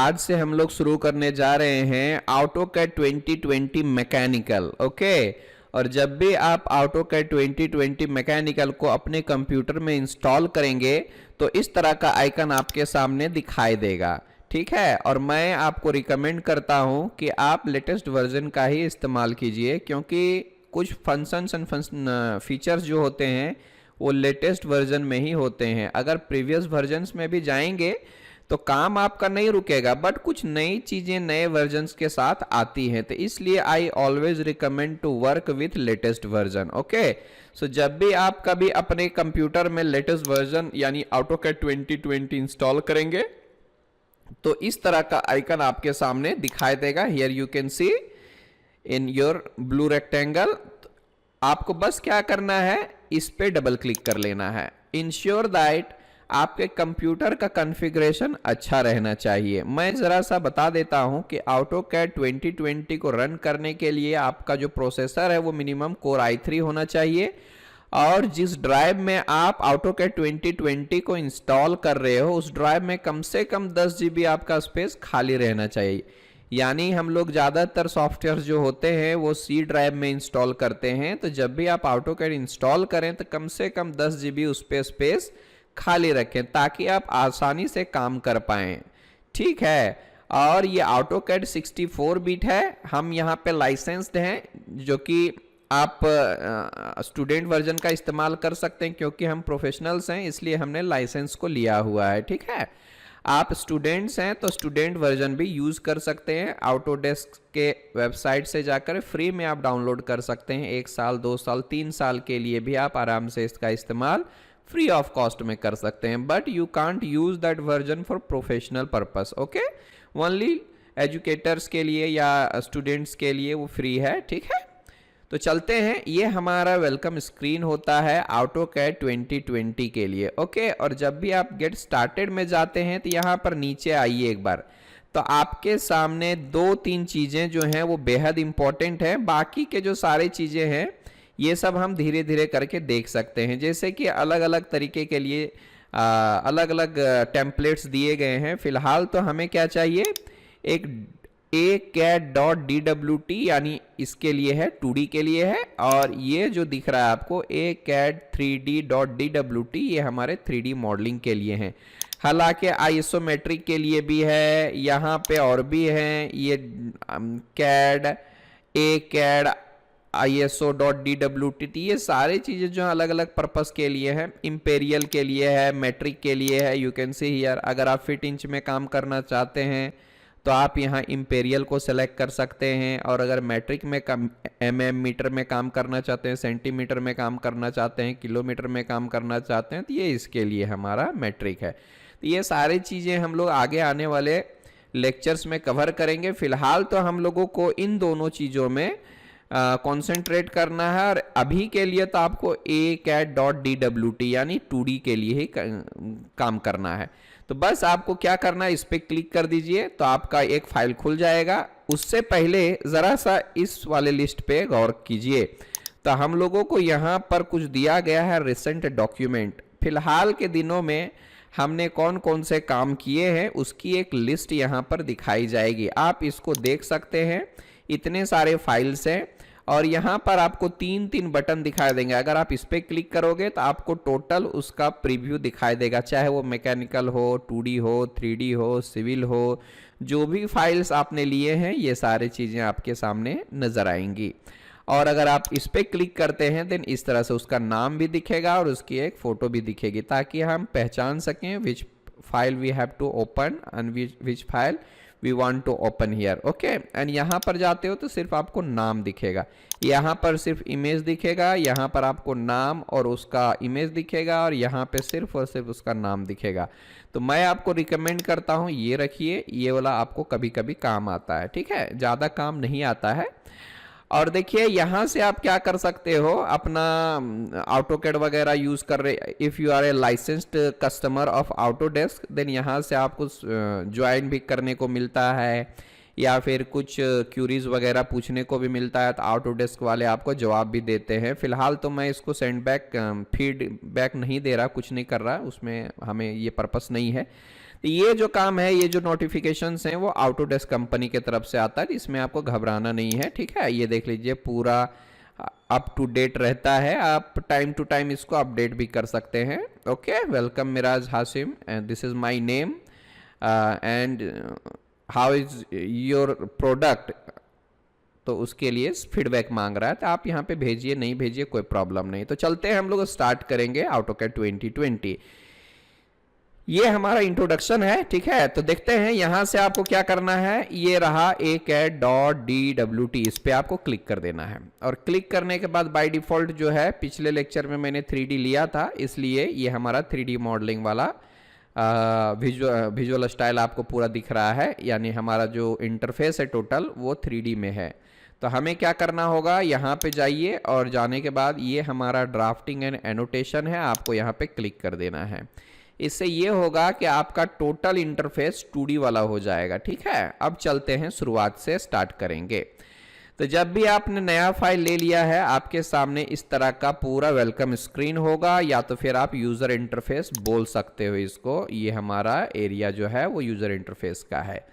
आज से हम लोग शुरू करने जा रहे हैं AutoCAD 2020 मैकेनिकल। ओके, और जब भी आप AutoCAD 2020 मैकेनिकल को अपने कंप्यूटर में इंस्टॉल करेंगे तो इस तरह का आइकन आपके सामने दिखाई देगा। ठीक है, और मैं आपको रिकमेंड करता हूं कि आप लेटेस्ट वर्जन का ही इस्तेमाल कीजिए, क्योंकि कुछ फंक्शंस एंड फीचर्स जो होते हैं वो लेटेस्ट वर्जन में ही होते हैं। अगर प्रीवियस वर्जन्स में भी जाएंगे तो काम आपका नहीं रुकेगा, बट कुछ नई चीजें नए वर्जन्स के साथ आती हैं, तो इसलिए I always recommend to work with latest version. Okay, so जब भी आप कभी अपने कंप्यूटर में लेटेस्ट वर्जन यानी AutoCAD 2020 इंस्टॉल करेंगे तो इस तरह का आइकन आपके सामने दिखाई देगा। Here you can C in your blue rectangle. आपको बस क्या करना है, इस पे डबल क्लिक कर लेना है। इंश्योर दैट आपके कंप्यूटर का कॉन्फ़िगरेशन अच्छा रहना चाहिए। मैं ज़रा सा बता देता हूं कि AutoCAD 2020 को रन करने के लिए आपका जो प्रोसेसर है वो मिनिमम कोर i3 होना चाहिए, और जिस ड्राइव में आप AutoCAD 2020 को इंस्टॉल कर रहे हो उस ड्राइव में कम से कम 10 GB आपका स्पेस खाली रहना चाहिए। यानी हम लोग ज़्यादातर सॉफ्टवेयर जो होते हैं वो C ड्राइव में इंस्टॉल करते हैं, तो जब भी आप AutoCAD इंस्टॉल करें तो कम से कम 10 GB उस पे स्पेस खाली रखें ताकि आप आसानी से काम कर पाएं। ठीक है, और ये AutoCAD 64 बिट है। हम यहाँ पे लाइसेंस्ड हैं, जो कि आप स्टूडेंट वर्जन का इस्तेमाल कर सकते हैं, क्योंकि हम प्रोफेशनल्स हैं इसलिए हमने लाइसेंस को लिया हुआ है। ठीक है, आप स्टूडेंट्स हैं तो स्टूडेंट वर्जन भी यूज़ कर सकते हैं। ऑटोडेस्क के वेबसाइट से जाकर फ्री में आप डाउनलोड कर सकते हैं। 1 साल 2 साल 3 साल के लिए भी आप आराम से इसका इस्तेमाल फ्री ऑफ कॉस्ट में कर सकते हैं, but you can't use that version for professional purpose. Okay, only educators के लिए या स्टूडेंट्स के लिए वो फ्री है। ठीक है, तो चलते हैं। ये हमारा वेलकम स्क्रीन होता है AutoCAD 2020 के लिए। ओके, और जब भी आप गेट स्टार्टेड में जाते हैं तो यहाँ पर नीचे आइए एक बार, तो आपके सामने 2-3 चीज़ें जो हैं वो बेहद इंपॉर्टेंट हैं। बाकी के जो सारी चीज़ें हैं ये सब हम धीरे धीरे करके देख सकते हैं, जैसे कि अलग अलग तरीके के लिए अलग अलग टेम्पलेट्स दिए गए हैं। फिलहाल तो हमें क्या चाहिए, एक ACAD.DWT यानी इसके लिए है, 2D के लिए है, और ये जो दिख रहा है आपको ACAD 3D.DWT ये हमारे 3D मॉडलिंग के लिए हैं। हालांकि आइसोमेट्रिक के लिए भी है, यहाँ पे और भी हैं, ये CAD, ACAD, ISO.DWT, ये सारी चीज़ें जो अलग अलग पर्पस के लिए हैं। इंपेरियल के लिए है, मेट्रिक के लिए है। यू कैन सी हियर, अगर आप फीट इंच में काम करना चाहते हैं तो आप यहाँ इंपेरियल को सेलेक्ट कर सकते हैं, और अगर मैट्रिक में mm मीटर में काम करना चाहते हैं, सेंटीमीटर में काम करना चाहते हैं, किलोमीटर में काम करना चाहते हैं, तो ये इसके लिए हमारा मैट्रिक है। तो ये सारी चीज़ें हम लोग आगे आने वाले लेक्चर्स में कवर करेंगे। फिलहाल तो हम लोगों को इन दोनों चीज़ों में कॉन्सेंट्रेट करना है, और अभी के लिए तो आपको ACAD.DWT यानी 2D के लिए ही काम करना है। तो बस आपको क्या करना है, इस पर क्लिक कर दीजिए तो आपका एक फाइल खुल जाएगा। उससे पहले ज़रा सा इस वाले लिस्ट पे गौर कीजिए, तो हम लोगों को यहाँ पर कुछ दिया गया है रिसेंट डॉक्यूमेंट। फिलहाल के दिनों में हमने कौन कौन से काम किए हैं उसकी एक लिस्ट यहाँ पर दिखाई जाएगी, आप इसको देख सकते हैं। इतने सारे फाइल्स हैं, और यहाँ पर आपको 3-3 बटन दिखाई देंगे। अगर आप इस पर क्लिक करोगे तो आपको टोटल उसका प्रीव्यू दिखाई देगा, चाहे वो मैकेनिकल हो, 2D हो, 3D हो, सिविल हो, जो भी फाइल्स आपने लिए हैं ये सारी चीज़ें आपके सामने नज़र आएंगी। और अगर आप इस पर क्लिक करते हैं देन इस तरह से उसका नाम भी दिखेगा और उसकी एक फ़ोटो भी दिखेगी, ताकि हम पहचान सकें which file we have to open and which file we want to open here. Okay, and यहाँ पर जाते हो तो सिर्फ आपको नाम दिखेगा, यहाँ पर सिर्फ इमेज दिखेगा, यहाँ पर आपको नाम और उसका इमेज दिखेगा, और यहाँ पे सिर्फ और सिर्फ उसका नाम दिखेगा। तो मैं आपको रिकमेंड करता हूँ ये रखिए, ये वाला आपको कभी कभी काम आता है। ठीक है, ज़्यादा काम नहीं आता है। और देखिए यहाँ से आप क्या कर सकते हो, अपना AutoCAD वगैरह यूज़ कर रहे, if you are a licensed customer of Autodesk then यहाँ से आपको ज्वाइन भी करने को मिलता है, या फिर कुछ क्यूरीज वगैरह पूछने को भी मिलता है, तो ऑटोडेस्क वाले आपको जवाब भी देते हैं। फिलहाल तो मैं इसको सेंड बैक फीडबैक नहीं दे रहा, कुछ नहीं कर रहा, उसमें हमें ये पर्पस नहीं है। ये जो काम है, ये जो नोटिफिकेशंस हैं वो ऑटोडेस्क कंपनी की तरफ से आता है, इसमें आपको घबराना नहीं है, ठीक है। ये देख लीजिए पूरा अप टू डेट रहता है, आप टाइम टू टाइम इसको अपडेट भी कर सकते हैं। Okay, welcome Miraj Hashim and this is my name and how is your product, तो उसके लिए फीडबैक मांग रहा है, तो आप यहाँ पे भेजिए, नहीं भेजिए कोई प्रॉब्लम नहीं। तो चलते हैं, हम लोग स्टार्ट करेंगे AutoCAD 2020। ये हमारा इंट्रोडक्शन है, ठीक है। तो देखते हैं यहाँ से आपको क्या करना है। ये रहा ACAD.DWT, इस पे आपको क्लिक कर देना है। और क्लिक करने के बाद बाय डिफॉल्ट जो है, पिछले लेक्चर में मैंने 3D लिया था, इसलिए ये हमारा 3D मॉडलिंग वाला विजुअल स्टाइल आपको पूरा दिख रहा है, यानी हमारा जो इंटरफेस है टोटल वो 3D में है। तो हमें क्या करना होगा, यहाँ पे जाइए और जाने के बाद ये हमारा ड्राफ्टिंग एंड एनोटेशन है, आपको यहाँ पे क्लिक कर देना है। इससे ये होगा कि आपका टोटल इंटरफेस 2D वाला हो जाएगा, ठीक है। अब चलते हैं, शुरुआत से स्टार्ट करेंगे। तो जब भी आपने नया फाइल ले लिया है, आपके सामने इस तरह का पूरा वेलकम स्क्रीन होगा, या तो फिर आप यूज़र इंटरफेस बोल सकते हो इसको। ये हमारा एरिया जो है वो यूज़र इंटरफेस का है।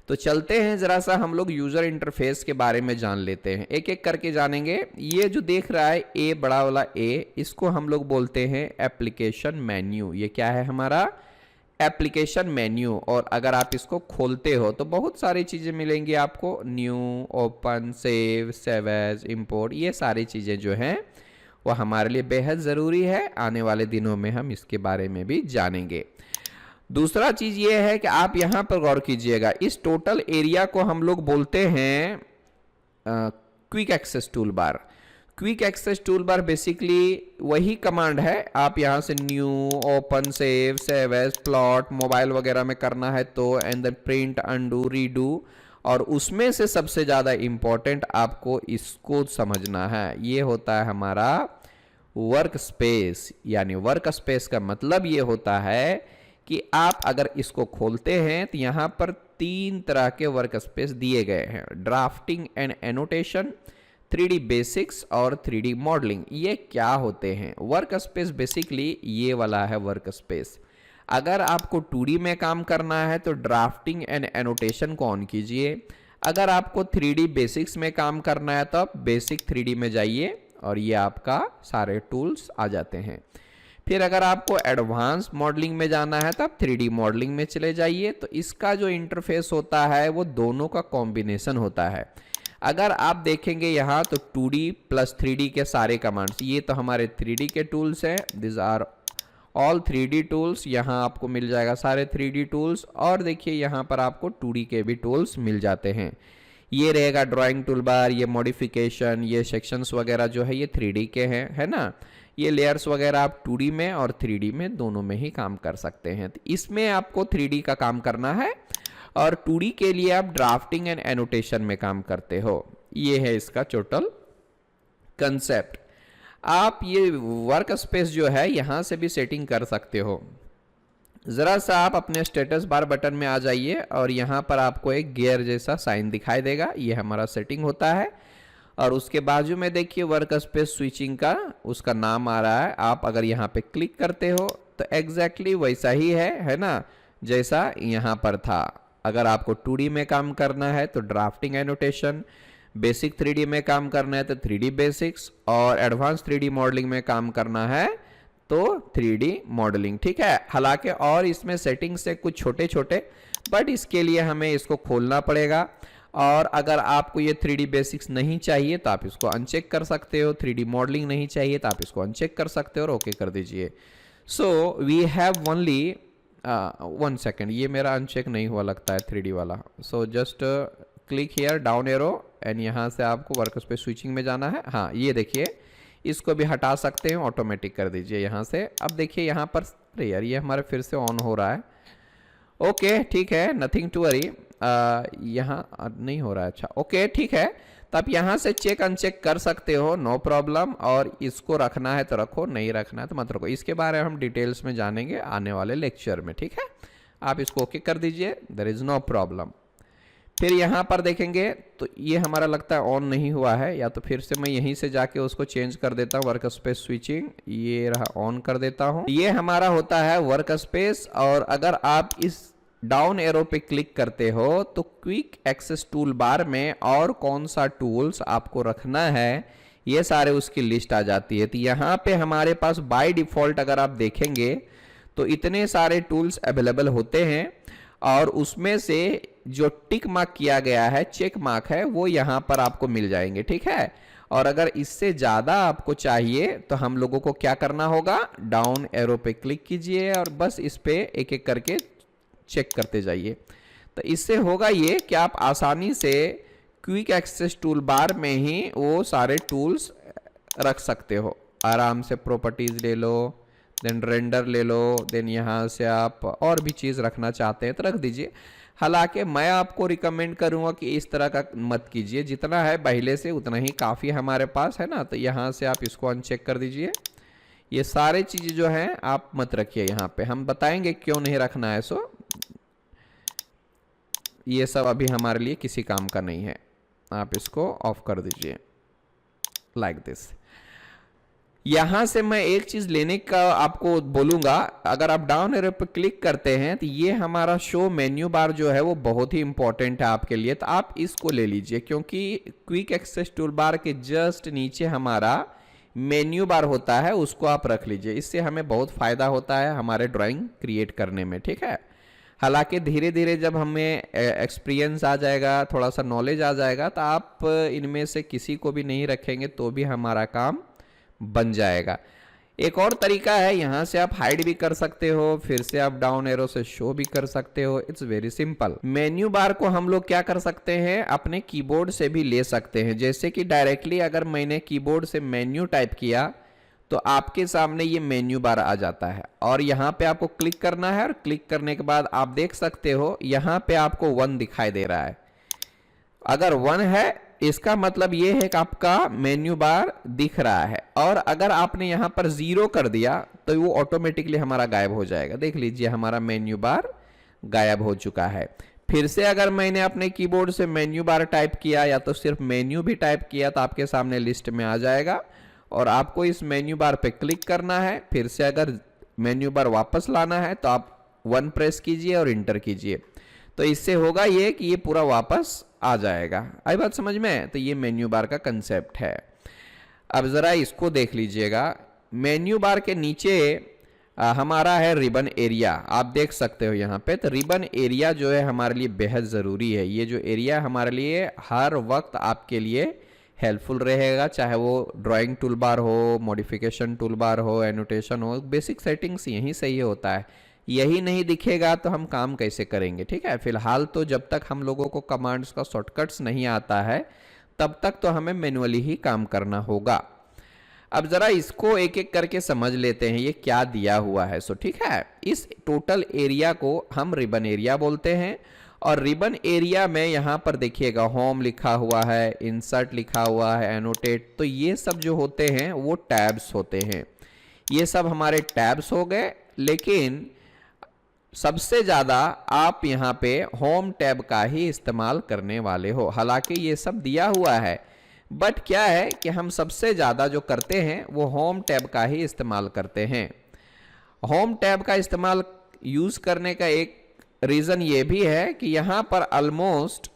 तो चलते हैं, ज़रा सा हम लोग यूज़र इंटरफेस के बारे में जान लेते हैं, एक एक करके जानेंगे। ये जो देख रहा है ए, बड़ा वाला ए, इसको हम लोग बोलते हैं एप्लीकेशन मेन्यू। ये क्या है, हमारा एप्लीकेशन मेन्यू। और अगर आप इसको खोलते हो तो बहुत सारी चीज़ें मिलेंगी आपको, new, open, save, save as, import, ये सारी चीज़ें जो हैं वो हमारे लिए बेहद ज़रूरी है। आने वाले दिनों में हम इसके बारे में भी जानेंगे। दूसरा चीज़ ये है कि आप यहाँ पर गौर कीजिएगा, इस टोटल एरिया को हम लोग बोलते हैं quick access tool bar. Quick access tool bar basically वही कमांड है, आप यहाँ से new, open, save, save as, plot, mobile वगैरह में करना है तो, and then print, undo, redo. और उसमें से सबसे ज़्यादा इम्पोर्टेंट आपको इसको समझना है, ये होता है हमारा वर्क स्पेस। यानी वर्क स्पेस का मतलब ये होता है कि आप अगर इसको खोलते हैं तो यहाँ पर 3 तरह के वर्क स्पेस दिए गए हैं, drafting and annotation, 3D basics और 3D मॉडलिंग। ये क्या होते हैं? वर्क स्पेस बेसिकली ये वाला है वर्क स्पेस। अगर आपको 2D में काम करना है तो ड्राफ्टिंग एंड एनोटेशन को ऑन कीजिए। अगर आपको 3D बेसिक्स में काम करना है तो आप बेसिक 3D में जाइए और ये आपका सारे टूल्स आ जाते हैं। फिर अगर आपको एडवांस मॉडलिंग में जाना है तो आप 3D मॉडलिंग में चले जाइए। तो इसका जो इंटरफेस होता है वो दोनों का कॉम्बिनेशन होता है। अगर आप देखेंगे यहाँ तो 2D प्लस 3D के सारे कमांड्स, ये तो हमारे 3D के टूल्स हैं, this are all 3D tools. यहाँ आपको मिल जाएगा सारे 3D टूल्स। और देखिए यहाँ पर आपको 2D के भी टूल्स मिल जाते हैं। ये रहेगा ड्राइंग टूल बार, ये मॉडिफिकेशन, ये सेक्शंस वगैरह जो है ये 3D के हैं, है ना। ये लेयर्स वगैरह आप 2D में और 3D में दोनों में ही काम कर सकते हैं। तो इसमें आपको 3D का काम करना है और 2D के लिए आप ड्राफ्टिंग एंड एनोटेशन में काम करते हो। ये है इसका टोटल कंसेप्ट। आप ये वर्क स्पेस जो है यहाँ से भी सेटिंग कर सकते हो। ज़रा सा आप अपने स्टेटस बार बटन में आ जाइए और यहाँ पर आपको एक गियर जैसा साइन दिखाई देगा, ये हमारा सेटिंग होता है। और उसके बाजू में देखिए वर्क स्पेस स्विचिंग का उसका नाम आ रहा है। आप अगर यहाँ पे क्लिक करते हो तो एग्जैक्टली वैसा ही है ना, जैसा यहाँ पर था। अगर आपको 2D में काम करना है तो ड्राफ्टिंग एनोटेशन, बेसिक 3D में काम करना है तो 3D बेसिक्स, और एडवांस 3D मॉडलिंग में काम करना है तो 3D मॉडलिंग, ठीक है। हालांकि और इसमें सेटिंग्स है कुछ छोटे छोटे, बट इसके लिए हमें इसको खोलना पड़ेगा। और अगर आपको ये 3D बेसिक्स नहीं चाहिए तो आप इसको अनचेक कर सकते हो, 3D मॉडलिंग नहीं चाहिए तो आप इसको अनचेक कर सकते हो और ओके कर दीजिए। So we have only 1 second, ये मेरा अनचेक नहीं हुआ लगता है 3D वाला। So just click here down arrow and यहाँ से आपको वर्क स्पेस स्विचिंग में जाना है। हाँ, ये देखिए इसको भी हटा सकते हैं, ऑटोमेटिक कर दीजिए यहाँ से। अब देखिए यहाँ पर, अरे यार ये हमारे फिर से ऑन हो रहा है। ओके ठीक है, नथिंग टू वरी। यहाँ नहीं हो रहा है, अच्छा ओके ठीक है। तो आप यहाँ से चेक अनचेक कर सकते हो, नो प्रॉब्लम। और इसको रखना है तो रखो, नहीं रखना है तो मत रखो। इसके बारे में हम डिटेल्स में जानेंगे आने वाले लेक्चर में, ठीक है। आप इसको ओके कर दीजिए, देयर इज नो प्रॉब्लम। फिर यहाँ पर देखेंगे तो ये हमारा लगता है ऑन नहीं हुआ है, या तो फिर से मैं यहीं से जाके उसको चेंज कर देता हूँ। वर्क स्पेस स्विचिंग ये रहा, ऑन कर देता हूँ। ये हमारा होता है वर्क स्पेस। और अगर आप इस डाउन एरो पे क्लिक करते हो तो क्विक एक्सेस टूल बार में और कौन सा टूल्स आपको रखना है ये सारे उसकी लिस्ट आ जाती है। तो यहाँ पे हमारे पास बाय डिफॉल्ट अगर आप देखेंगे तो इतने सारे टूल्स अवेलेबल होते हैं और उसमें से जो टिक मार्क किया गया है, चेक मार्क है, वो यहाँ पर आपको मिल जाएंगे, ठीक है। और अगर इससे ज़्यादा आपको चाहिए तो हम लोगों को क्या करना होगा, डाउन एरो पे क्लिक कीजिए और बस इस पे एक एक करके चेक करते जाइए। तो इससे होगा ये कि आप आसानी से क्विक एक्सेस टूल बार में ही वो सारे टूल्स रख सकते हो। आराम से प्रॉपर्टीज ले लो, देन रेंडर ले लो, देन यहाँ से आप और भी चीज़ रखना चाहते हैं तो रख दीजिए। हालांकि मैं आपको रिकमेंड करूँगा कि इस तरह का मत कीजिए, जितना है पहले से उतना ही काफ़ी हमारे पास है ना। तो यहाँ से आप इसको अनचेक कर दीजिए। ये सारे चीज़ें जो हैं आप मत रखिए यहाँ पे, हम बताएंगे क्यों नहीं रखना है। सो ये सब अभी हमारे लिए किसी काम का नहीं है, आप इसको ऑफ कर दीजिए लाइक दिस। यहां से मैं एक चीज लेने का आपको बोलूंगा, अगर आप डाउन एरो पर क्लिक करते हैं तो ये हमारा शो मेन्यू बार जो है वो बहुत ही इंपॉर्टेंट है आपके लिए, तो आप इसको ले लीजिए क्योंकि क्विक एक्सेस टूल बार के जस्ट नीचे हमारा मेन्यू बार होता है, उसको आप रख लीजिए। इससे हमें बहुत फायदा होता है हमारे ड्राइंग क्रिएट करने में, ठीक है। हालांकि धीरे धीरे जब हमें एक्सपीरियंस आ जाएगा, थोड़ा सा नॉलेज आ जाएगा, तो आप इनमें से किसी को भी नहीं रखेंगे तो भी हमारा काम बन जाएगा। एक और तरीका है, यहां से आप हाइड भी कर सकते हो, फिर से आप डाउन एरो से शो भी कर सकते हो। It's very simple. Menu bar को हम लोग क्या कर सकते हैं, अपने कीबोर्ड से भी ले सकते हैं। जैसे कि डायरेक्टली अगर मैंने कीबोर्ड से मेन्यू टाइप किया तो आपके सामने ये मेन्यू बार आ जाता है और यहाँ पे आपको क्लिक करना है और क्लिक करने के बाद आप देख सकते हो यहाँ पे आपको 1 दिखाई दे रहा है। अगर 1 है इसका मतलब ये है कि आपका मेन्यू बार दिख रहा है, और अगर आपने यहाँ पर 0 कर दिया तो वो ऑटोमेटिकली हमारा गायब हो जाएगा। देख लीजिए हमारा मेन्यू बार गायब हो चुका है। फिर से अगर मैंने अपने कीबोर्ड से मेन्यू बार टाइप किया या तो सिर्फ मेन्यू भी टाइप किया तो आपके सामने लिस्ट में आ जाएगा और आपको इस मेन्यू बार पे क्लिक करना है। फिर से अगर मेन्यू बार वापस लाना है तो आप 1 प्रेस कीजिए और इंटर कीजिए, तो इससे होगा ये कि ये पूरा वापस आ जाएगा। आई बात समझ में? तो ये मेन्यू बार का कंसेप्ट है। अब ज़रा इसको देख लीजिएगा, मेन्यू बार के नीचे हमारा है रिबन एरिया, आप देख सकते हो यहाँ पे। तो रिबन एरिया जो है हमारे लिए बेहद ज़रूरी है। ये जो एरिया हमारे लिए हर वक्त आपके लिए हेल्पफुल रहेगा, चाहे वो ड्राइंग टूल बार हो, मॉडिफिकेशन टूल बार हो, एनोटेशन हो, बेसिक सेटिंग्स यहीं से ही होता है। यही नहीं दिखेगा तो हम काम कैसे करेंगे, ठीक है। फिलहाल तो जब तक हम लोगों को कमांड्स का शॉर्टकट्स नहीं आता है तब तक तो हमें मैनुअली ही काम करना होगा। अब जरा इसको एक एक करके समझ लेते हैं ये क्या दिया हुआ है। सो ठीक है, इस टोटल एरिया को हम रिबन एरिया बोलते हैं और रिबन एरिया में यहाँ पर देखिएगा होम लिखा हुआ है, इंसर्ट लिखा हुआ है, एनोटेट, तो ये सब जो होते हैं वो टैब्स होते हैं। ये सब हमारे टैब्स हो गए, लेकिन सबसे ज़्यादा आप यहाँ पे होम टैब का ही इस्तेमाल करने वाले हो। हालांकि ये सब दिया हुआ है, बट क्या है कि हम सबसे ज़्यादा जो करते हैं वो होम टैब का ही इस्तेमाल करते हैं। होम टैब का इस्तेमाल यूज़ करने का एक रीज़न ये भी है कि यहाँ पर ऑलमोस्ट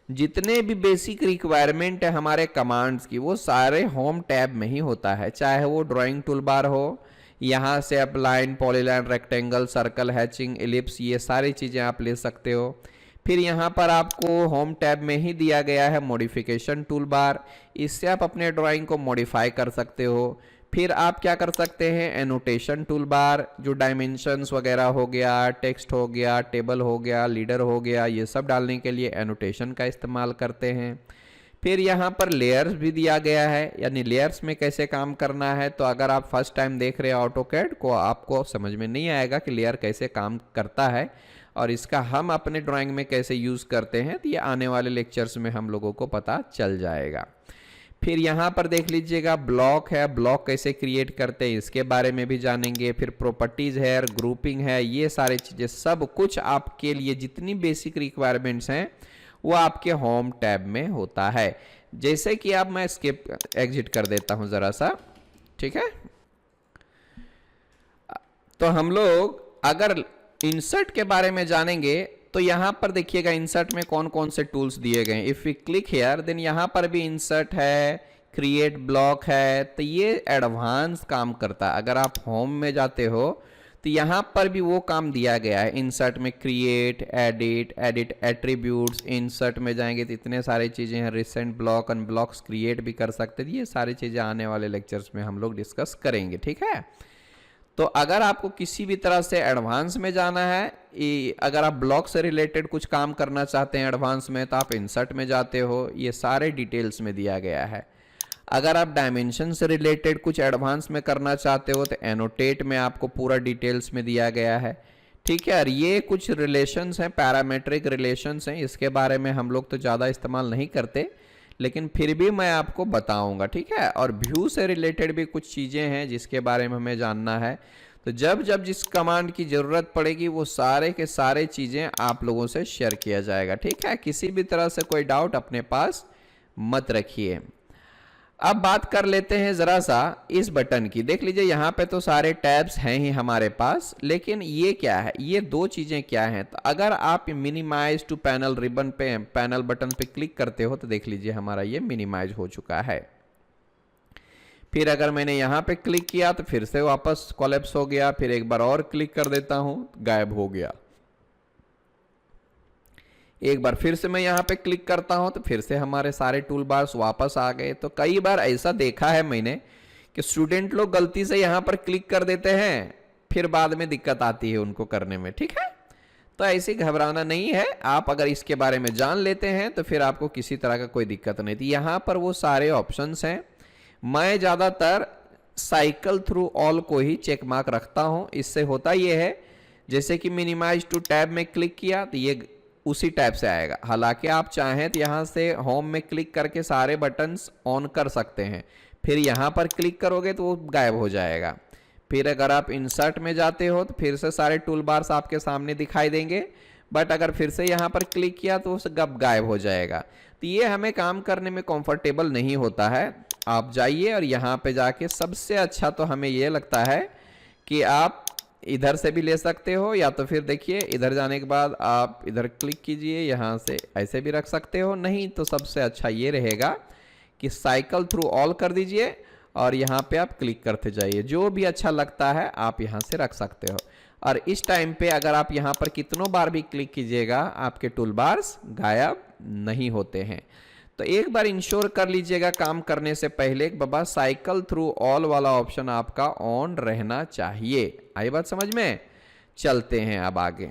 जितने भी बेसिक रिक्वायरमेंट है हमारे कमांड्स की वो सारे होम टैब में ही होता है। चाहे वो ड्राइंग टूल बार हो, यहाँ से आप line, polyline, rectangle, circle, hatching, ellipse, ये सारी चीज़ें आप ले सकते हो। फिर यहाँ पर आपको होम टैब में ही दिया गया है मॉडिफिकेशन टूल बार, इससे आप अपने ड्राइंग को मॉडिफाई कर सकते हो। फिर आप क्या कर सकते हैं, एनोटेशन टूल बार, जो डायमेंशंस वगैरह हो गया, टेक्स्ट हो गया, टेबल हो गया, लीडर हो गया, ये सब डालने के लिए एनोटेशन का इस्तेमाल करते हैं। फिर यहाँ पर लेयर्स भी दिया गया है, यानी लेयर्स में कैसे काम करना है। तो अगर आप फर्स्ट टाइम देख रहे हैं ऑटोकैड को, आपको समझ में नहीं आएगा कि लेयर कैसे काम करता है और इसका हम अपने ड्राइंग में कैसे यूज़ करते हैं, तो ये आने वाले लेक्चर्स में हम लोगों को पता चल जाएगा। फिर यहाँ पर देख लीजिएगा ब्लॉक है, ब्लॉक कैसे क्रिएट करते हैं इसके बारे में भी जानेंगे। फिर प्रॉपर्टीज़ है, ग्रुपिंग है, ये सारी चीज़ें सब कुछ आपके लिए जितनी बेसिक रिक्वायरमेंट्स हैं वो आपके होम टैब में होता है। जैसे कि अब मैं स्किप एग्जिट कर देता हूं ज़रा सा, ठीक है। तो हम लोग अगर इंसर्ट के बारे में जानेंगे तो यहाँ पर देखिएगा इंसर्ट में कौन कौन से टूल्स दिए गए हैं। If we click here then यहाँ पर भी इंसर्ट है, क्रिएट ब्लॉक है, तो ये एडवांस काम करता है। अगर आप होम में जाते हो तो यहाँ पर भी वो काम दिया गया है। इंसर्ट में create, edit, edit attributes, insert में जाएंगे तो इतने सारी चीज़ें हैं। रिसेंट ब्लॉक, अनब्लॉक्स क्रिएट भी कर सकते हैं। ये सारी चीज़ें आने वाले लेक्चर्स में हम लोग डिस्कस करेंगे, ठीक है। तो अगर आपको किसी भी तरह से एडवांस में जाना है, अगर आप ब्लॉक से रिलेटेड कुछ काम करना चाहते हैं एडवांस में, तो आप इंसर्ट में जाते हो, ये सारे डिटेल्स में दिया गया है। अगर आप डायमेंशन से रिलेटेड कुछ एडवांस में करना चाहते हो तो एनोटेट में आपको पूरा डिटेल्स में दिया गया है, ठीक है। और ये कुछ रिलेशंस हैं, पैरामेट्रिक रिलेशंस हैं, इसके बारे में हम लोग तो ज़्यादा इस्तेमाल नहीं करते, लेकिन फिर भी मैं आपको बताऊंगा, ठीक है। और व्यू से रिलेटेड भी कुछ चीज़ें हैं जिसके बारे में हमें जानना है। तो जब जब जिस कमांड की ज़रूरत पड़ेगी वो सारे के सारे चीज़ें आप लोगों से शेयर किया जाएगा, ठीक है। किसी भी तरह से कोई डाउट अपने पास मत रखिए। अब बात कर लेते हैं ज़रा सा इस बटन की। देख लीजिए यहाँ पे तो सारे टैब्स हैं ही हमारे पास, लेकिन ये क्या है, ये दो चीज़ें क्या हैं। तो अगर आप मिनिमाइज टू पैनल रिबन पे, पैनल बटन पे क्लिक करते हो तो देख लीजिए हमारा ये मिनिमाइज हो चुका है। फिर अगर मैंने यहाँ पे क्लिक किया तो फिर से वापस कोलैप्स हो गया। फिर एक बार और क्लिक कर देता हूँ, गायब हो गया। एक बार फिर से मैं यहाँ पे क्लिक करता हूँ तो फिर से हमारे सारे टूल बार्स वापस आ गए। तो कई बार ऐसा देखा है मैंने कि स्टूडेंट लोग गलती से यहाँ पर क्लिक कर देते हैं, फिर बाद में दिक्कत आती है उनको करने में, ठीक है। तो ऐसे घबराना नहीं है, आप अगर इसके बारे में जान लेते हैं तो फिर आपको किसी तरह का कोई दिक्कत नहीं थी। यहाँ पर वो सारे ऑप्शंस हैं। मैं ज़्यादातर साइकिल थ्रू ऑल को ही चेक मार्क रखता हूँ। इससे होता ये है, जैसे कि मिनिमाइज टू टैब में क्लिक किया तो ये उसी टैब से आएगा। हालांकि आप चाहें तो यहाँ से होम में क्लिक करके सारे बटन्स ऑन कर सकते हैं, फिर यहाँ पर क्लिक करोगे तो वो गायब हो जाएगा। फिर अगर आप इंसर्ट में जाते हो तो फिर से सारे टूल बार्स आपके सामने दिखाई देंगे, बट अगर फिर से यहाँ पर क्लिक किया तो वो गायब हो जाएगा। तो ये हमें काम करने में कंफर्टेबल नहीं होता है। आप जाइए और यहाँ पे जाके सबसे अच्छा तो हमें ये लगता है कि आप इधर से भी ले सकते हो, या तो फिर देखिए इधर जाने के बाद आप इधर क्लिक कीजिए, यहाँ से ऐसे भी रख सकते हो। नहीं तो सबसे अच्छा ये रहेगा कि साइकिल थ्रू ऑल कर दीजिए और यहाँ पे आप क्लिक करते जाइए। जो भी अच्छा लगता है आप यहाँ से रख सकते हो। और इस टाइम पे अगर आप यहाँ पर कितनों बार भी क्लिक कीजिएगा आपके टूल बार्स गायब नहीं होते हैं। तो एक बार इंश्योर कर लीजिएगा काम करने से पहले कि बाबा साइकिल थ्रू ऑल वाला ऑप्शन आपका ऑन रहना चाहिए। आई बात समझ में? चलते हैं अब आगे।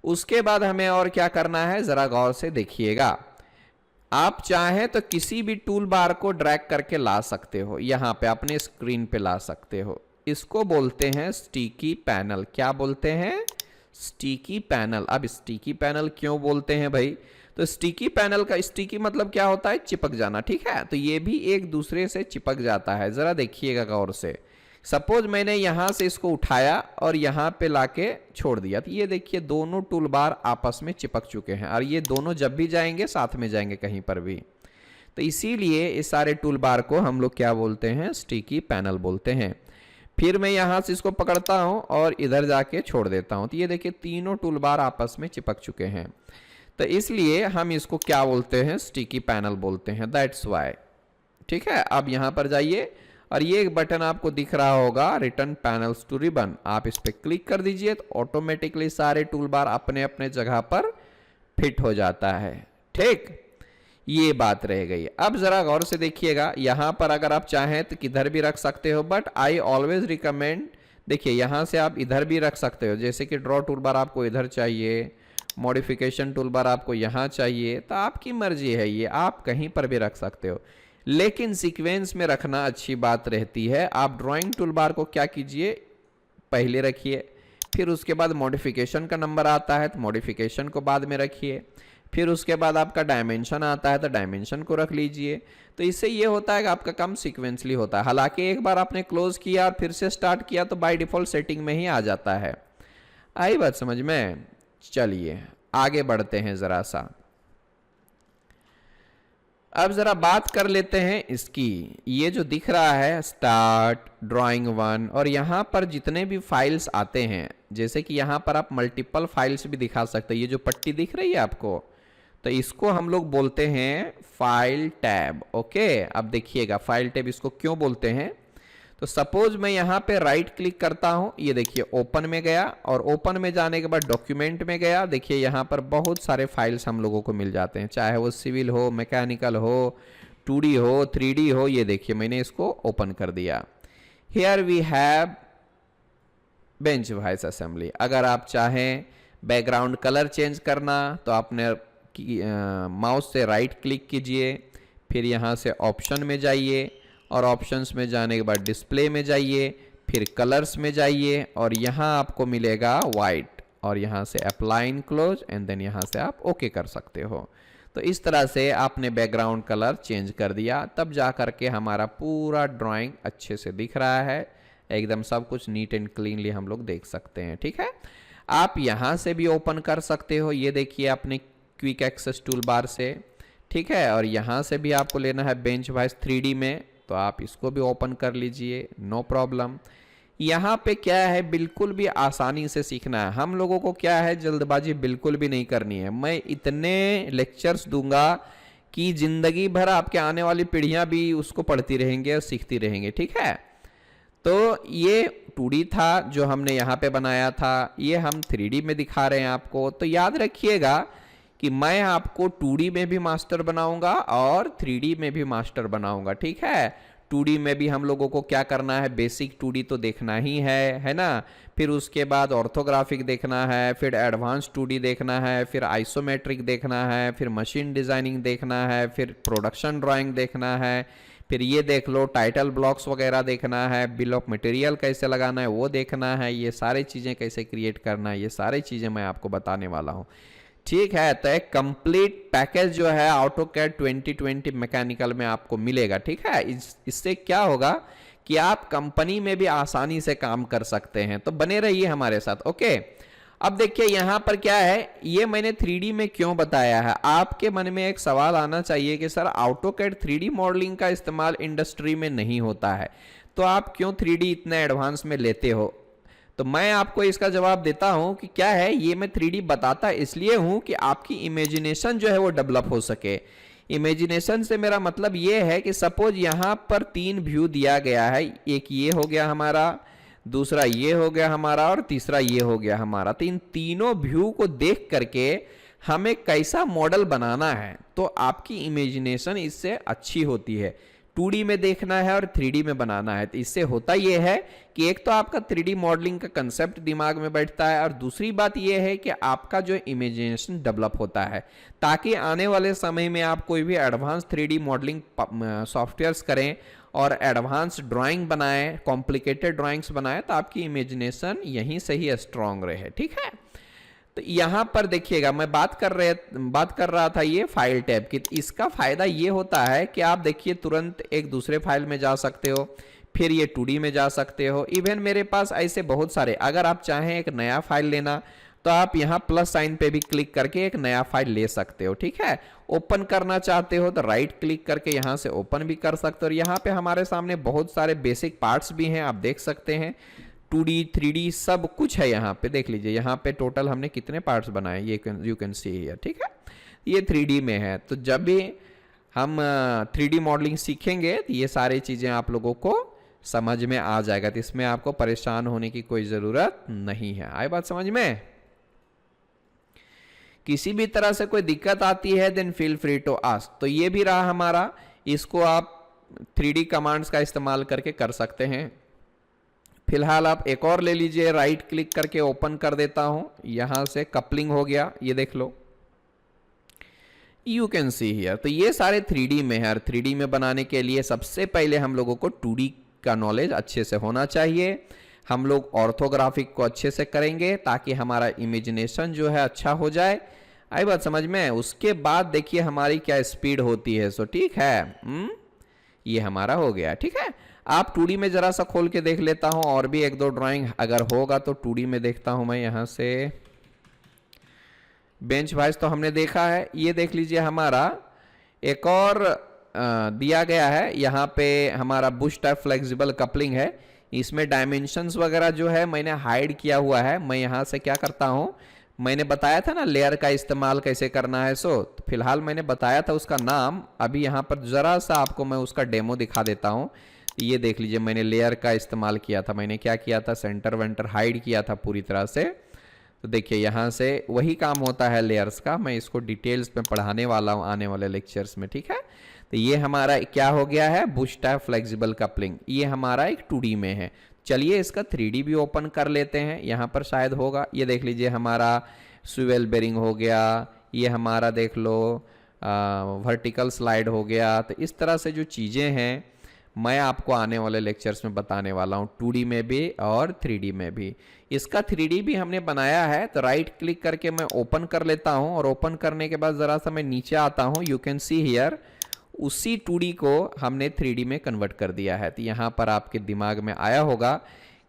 उसके बाद हमें और क्या करना है जरा गौर से देखिएगा। आप चाहें तो किसी भी टूल बार को ड्रैग करके ला सकते हो, यहाँ पे अपने स्क्रीन पे ला सकते हो। इसको बोलते हैं स्टिकी पैनल। क्या बोलते हैं? Sticky panel. अब स्टिकी पैनल क्यों बोलते हैं भाई? तो स्टिकी पैनल का स्टिकी मतलब क्या होता है? चिपक जाना, ठीक है। तो ये भी एक दूसरे से चिपक जाता है। जरा देखिएगा गौर से। सपोज मैंने यहां से इसको उठाया और यहां पे लाके छोड़ दिया, तो ये देखिए दोनों टूल बार आपस में चिपक चुके हैं और ये दोनों जब भी जाएंगे साथ में जाएंगे कहीं पर भी। तो इसीलिए इस सारे टूल बार को हम लोग क्या बोलते हैं? स्टिकी पैनल बोलते हैं। फिर मैं यहां से इसको पकड़ता हूं और इधर जाके छोड़ देता हूं, तो ये देखिए तीनों टूल बार आपस में चिपक चुके हैं। तो इसलिए हम इसको क्या बोलते हैं? स्टिकी पैनल बोलते हैं। दैट्स वाई, ठीक है। अब यहां पर जाइए और ये एक बटन आपको दिख रहा होगा, रिटर्न पैनल्स टू रिबन। आप इस पर क्लिक कर दीजिए तो ऑटोमेटिकली सारे टूल बार अपने अपने जगह पर फिट हो जाता है, ठीक। ये बात रह गई। अब जरा गौर से देखिएगा, यहां पर अगर आप चाहें तो किधर भी रख सकते हो, बट आई ऑलवेज रिकमेंड, देखिए यहां से आप इधर भी रख सकते हो। जैसे कि ड्रॉ टूल बार आपको इधर चाहिए, मॉडिफिकेशन टूल बार आपको यहाँ चाहिए, तो आपकी मर्जी है, ये आप कहीं पर भी रख सकते हो। लेकिन सीक्वेंस में रखना अच्छी बात रहती है। आप ड्राइंग टूल बार को क्या कीजिए, पहले रखिए, फिर उसके बाद मॉडिफिकेशन का नंबर आता है तो मॉडिफिकेशन को बाद में रखिए, फिर उसके बाद आपका डायमेंशन आता है तो डायमेंशन को रख लीजिए। तो इससे ये होता है कि आपका काम सीक्वेंसली होता है। हालांकि एक बार आपने क्लोज किया और फिर से स्टार्ट किया तो बाय डिफॉल्ट सेटिंग में ही आ जाता है। आई बात समझ में? चलिए आगे बढ़ते हैं जरा सा। अब जरा बात कर लेते हैं इसकी। ये जो दिख रहा है स्टार्ट, ड्राइंग 1, और यहाँ पर जितने भी फाइल्स आते हैं जैसे कि यहाँ पर आप मल्टीपल फाइल्स भी दिखा सकते हैं। ये जो पट्टी दिख रही है आपको, तो इसको हम लोग बोलते हैं फाइल टैब। ओके, अब देखिएगा फाइल टैब इसको क्यों बोलते हैं। तो सपोज मैं यहाँ पे राइट क्लिक करता हूँ, ये देखिए ओपन में गया, और ओपन में जाने के बाद डॉक्यूमेंट में गया। देखिए यहाँ पर बहुत सारे फाइल्स हम लोगों को मिल जाते हैं, चाहे वो सिविल हो, मैकेनिकल हो, 2D हो, 3D हो। ये देखिए मैंने इसको ओपन कर दिया। Here we have bench wise assembly. अगर आप चाहें बैकग्राउंड कलर चेंज करना तो आपने माउस से राइट क्लिक कीजिए, फिर यहाँ से ऑप्शन में जाइए, और ऑप्शंस में जाने के बाद डिस्प्ले में जाइए, फिर कलर्स में जाइए, और यहाँ आपको मिलेगा वाइट, और यहाँ से apply and close, and then यहाँ से आप ओके कर सकते हो। तो इस तरह से आपने बैकग्राउंड कलर चेंज कर दिया, तब जा करके हमारा पूरा ड्राइंग अच्छे से दिख रहा है, एकदम सब कुछ नीट एंड क्लीनली हम लोग देख सकते हैं। ठीक है, आप यहाँ से भी ओपन कर सकते हो, ये देखिए अपने क्विक एक्सेस टूल बार से। ठीक है, और यहाँ से भी आपको लेना है बेंच वाइज 3D में, तो आप इसको भी ओपन कर लीजिए, नो प्रॉब्लम। यहाँ पे क्या है, बिल्कुल भी आसानी से सीखना है। हम लोगों को क्या है, जल्दबाजी बिल्कुल भी नहीं करनी है। मैं इतने लेक्चर्स दूंगा कि जिंदगी भर आपके आने वाली पीढ़ियां भी उसको पढ़ती रहेंगे और सीखती रहेंगे। ठीक है, तो ये 2D था जो हमने यहाँ पे बनाया था, ये हम 3D में दिखा रहे हैं आपको। तो याद रखिएगा कि मैं आपको 2D में भी मास्टर बनाऊंगा और 3D में भी मास्टर बनाऊंगा। ठीक है, 2D में भी हम लोगों को क्या करना है, बेसिक 2D तो देखना ही है ना। फिर उसके बाद ऑर्थोग्राफिक देखना है, फिर एडवांस 2D देखना है, फिर आइसोमेट्रिक देखना है, फिर मशीन डिजाइनिंग देखना है, फिर प्रोडक्शन ड्राइंग देखना है, फिर ये देख लो टाइटल ब्लॉक्स वगैरह देखना है, बिल ऑफ मटेरियल कैसे लगाना है वो देखना है, ये सारी चीज़ें कैसे क्रिएट करना है, ये सारी चीज़ें मैं आपको बताने वाला हूँ। ठीक है, तो एक कंप्लीट पैकेज जो है AutoCAD 2020 मैकेनिकल में आपको मिलेगा। ठीक है, इससे क्या होगा कि आप कंपनी में भी आसानी से काम कर सकते हैं। तो बने रहिए हमारे साथ। ओके, अब देखिए यहाँ पर क्या है, ये मैंने 3D में क्यों बताया है। आपके मन में एक सवाल आना चाहिए कि सर AutoCAD 3D मॉडलिंग का इस्तेमाल इंडस्ट्री में नहीं होता है, तो आप क्यों 3D इतने एडवांस में लेते हो। तो मैं आपको इसका जवाब देता हूं कि क्या है, ये मैं 3D बताता इसलिए हूं कि आपकी इमेजिनेशन जो है वो डेवलप हो सके। इमेजिनेशन से मेरा मतलब ये है कि सपोज यहाँ पर 3 व्यू दिया गया है, एक ये हो गया हमारा, दूसरा ये हो गया हमारा, और तीसरा ये हो गया हमारा। तो इन तीनों व्यू को देख करके हमें कैसा मॉडल बनाना है, तो आपकी इमेजिनेशन इससे अच्छी होती है। 2D में देखना है और 3D में बनाना है, तो इससे होता यह है कि एक तो आपका 3D मॉडलिंग का कंसेप्ट दिमाग में बैठता है, और दूसरी बात यह है कि आपका जो इमेजिनेशन डेवलप होता है, ताकि आने वाले समय में आप कोई भी एडवांस 3D मॉडलिंग सॉफ्टवेयर्स करें और एडवांस ड्राइंग बनाएं, कॉम्प्लिकेटेड ड्राइंग्स बनाएं, तो आपकी इमेजिनेशन यहीं से ही स्ट्रांग रहे। ठीक है, तो यहाँ पर देखिएगा मैं बात कर रहा था ये फाइल टैब की। तो इसका फायदा ये होता है कि आप देखिए तुरंत एक दूसरे फाइल में जा सकते हो, फिर ये 2D में जा सकते हो। इवन मेरे पास ऐसे बहुत सारे, अगर आप चाहें एक नया फाइल लेना तो आप यहाँ प्लस साइन पे भी क्लिक करके एक नया फाइल ले सकते हो। ठीक है, ओपन करना चाहते हो तो राइट क्लिक करके यहाँ से ओपन भी कर सकते हो। और यहाँ पे हमारे सामने बहुत सारे बेसिक पार्ट्स भी हैं, आप देख सकते हैं। 2D 3D सब कुछ है यहाँ पे, देख लीजिए यहाँ पे टोटल हमने कितने पार्ट्स बनाए, ये यू कैन सी हियर। ठीक है, ये 3D में है। तो जब भी हम 3D मॉडलिंग सीखेंगे तो ये सारी चीज़ें आप लोगों को समझ में आ जाएगा, तो इसमें आपको परेशान होने की कोई ज़रूरत नहीं है। आई बात समझ में। किसी भी तरह से कोई दिक्कत आती है then feel free to ask. तो ये भी रहा हमारा, इसको आप 3D कमांड्स का इस्तेमाल करके कर सकते हैं। फिलहाल आप एक और ले लीजिए, राइट क्लिक करके ओपन कर देता हूं, यहां से कपलिंग हो गया, ये देख लो, यू कैन सी हियर। तो ये सारे 3D में है, और 3D में बनाने के लिए सबसे पहले हम लोगों को 2D का नॉलेज अच्छे से होना चाहिए। हम लोग ऑर्थोग्राफिक को अच्छे से करेंगे ताकि हमारा इमेजिनेशन जो है अच्छा हो जाए। आई बात समझ में। उसके बाद देखिए हमारी क्या स्पीड होती है। सो ठीक है, ये हमारा हो गया। ठीक है, आप 2D में जरा सा खोल के देख लेता हूं, और भी एक दो ड्राइंग अगर होगा तो 2D में देखता हूं मैं। यहां से बेंच वाइज तो हमने देखा है, ये देख लीजिए हमारा एक और दिया गया है। यहाँ पे हमारा बुश टाइप फ्लेक्सिबल कपलिंग है, इसमें डायमेंशंस वगैरह जो है मैंने हाइड किया हुआ है। मैं यहाँ से क्या करता हूँ, मैंने बताया था ना लेयर का इस्तेमाल कैसे करना है। सो फिलहाल मैंने बताया था उसका नाम, अभी यहाँ पर जरा सा आपको मैं उसका डेमो दिखा देता हूँ। ये देख लीजिए, मैंने लेयर का इस्तेमाल किया था। मैंने क्या किया था, सेंटर वेंटर हाइड किया था पूरी तरह से। तो देखिए यहाँ से वही काम होता है लेयर्स का। मैं इसको डिटेल्स में पढ़ाने वाला हूँ आने वाले लेक्चर्स में, ठीक है। तो ये हमारा क्या हो गया है, बुश टाइप फ्लेक्सिबल कपलिंग। ये हमारा एक 2D में है। चलिए इसका 3D भी ओपन कर लेते हैं, यहाँ पर शायद होगा। ये देख लीजिए हमारा स्विवेल बेरिंग हो गया, ये हमारा देख लो वर्टिकल स्लाइड हो गया। तो इस तरह से जो चीज़ें हैं मैं आपको आने वाले लेक्चर्स में बताने वाला हूँ, 2D में भी और 3D में भी। इसका 3D भी हमने बनाया है, तो राइट क्लिक करके मैं ओपन कर लेता हूँ, और ओपन करने के बाद ज़रा सा मैं नीचे आता हूँ। यू कैन सी हियर उसी 2D को हमने 3D में कन्वर्ट कर दिया है। तो यहाँ पर आपके दिमाग में आया होगा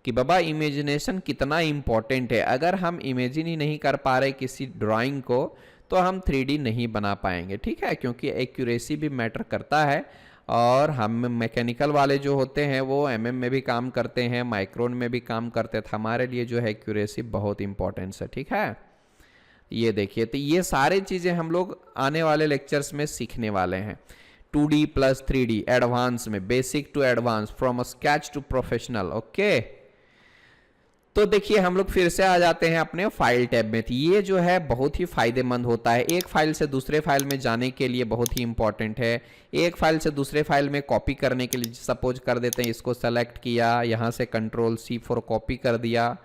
कि बाबा इमेजिनेशन कितना इम्पॉर्टेंट है। अगर हम इमेजिन ही नहीं कर पा रहे किसी ड्राइंग को, तो हम 3D नहीं बना पाएंगे, ठीक है। क्योंकि एक्यूरेसी भी मैटर करता है, और हम मैकेनिकल वाले जो होते हैं वो mm में भी काम करते हैं, माइक्रोन में भी काम करते हैं। तो हमारे लिए जो है एक्यूरेसी बहुत इंपॉर्टेंस है, ठीक है। ये देखिए, तो ये सारी चीज़ें हम लोग आने वाले लेक्चर्स में सीखने वाले हैं। 2D प्लस 3D एडवांस में, basic to advance, from sketch to professional, okay. तो देखिए हम लोग फिर से आ जाते हैं अपने फाइल टैब में। तो ये जो है बहुत ही फायदेमंद होता है, एक फाइल से दूसरे फाइल में जाने के लिए बहुत ही इंपॉर्टेंट है। एक फाइल से दूसरे फाइल में कॉपी करने के लिए सपोज कर देते हैं, इसको सेलेक्ट किया, यहाँ से Ctrl+C फॉर कॉपी कर दिया।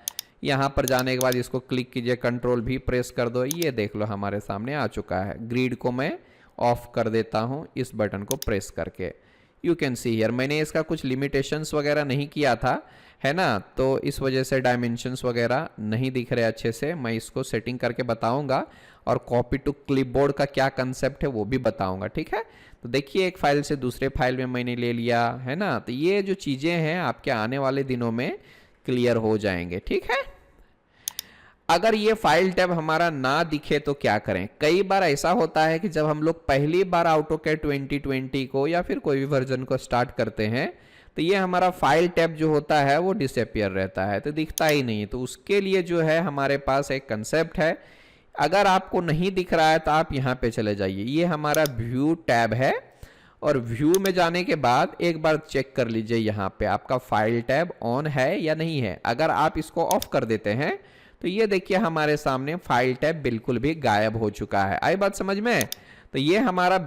यहाँ पर जाने के बाद इसको क्लिक कीजिए, कंट्रोल भी प्रेस कर दो। ये देख लो हमारे सामने आ चुका है। ग्रिड को मैं ऑफ कर देता हूँ इस बटन को प्रेस करके। यू कैन सी हियर, मैंने इसका कुछ लिमिटेशंस वगैरह नहीं किया था, है ना, तो इस वजह से डायमेंशंस वगैरह नहीं दिख रहे अच्छे से। मैं इसको सेटिंग करके बताऊंगा, और कॉपी टू क्लिपबोर्ड का क्या कंसेप्ट है वो भी बताऊंगा, ठीक है। तो देखिए एक फाइल से दूसरे फाइल में मैंने ले लिया, है ना। तो ये जो चीज़ें हैं आपके आने वाले दिनों में क्लियर हो जाएंगे, ठीक है। अगर ये फाइल टैब हमारा ना दिखे तो क्या करें। कई बार ऐसा होता है कि जब हम लोग पहली बार AutoCAD 2020 को या फिर कोई भी वर्जन को स्टार्ट करते हैं, तो ये हमारा फाइल टैब जो होता है वो डिसअपियर रहता है, तो दिखता ही नहीं। तो उसके लिए जो है हमारे पास एक कंसेप्ट है। अगर आपको नहीं दिख रहा है तो आप यहाँ पे चले जाइए, ये हमारा व्यू टैब है, और व्यू में जाने के बाद एक बार चेक कर लीजिए यहाँ पे आपका फाइल टैब ऑन है या नहीं है। अगर आप इसको ऑफ कर देते हैं तो ये देखिए हमारे सामने फाइल टैब बिल्कुल भी गायब हो चुका है। आई बात समझ में। तो ये हमारा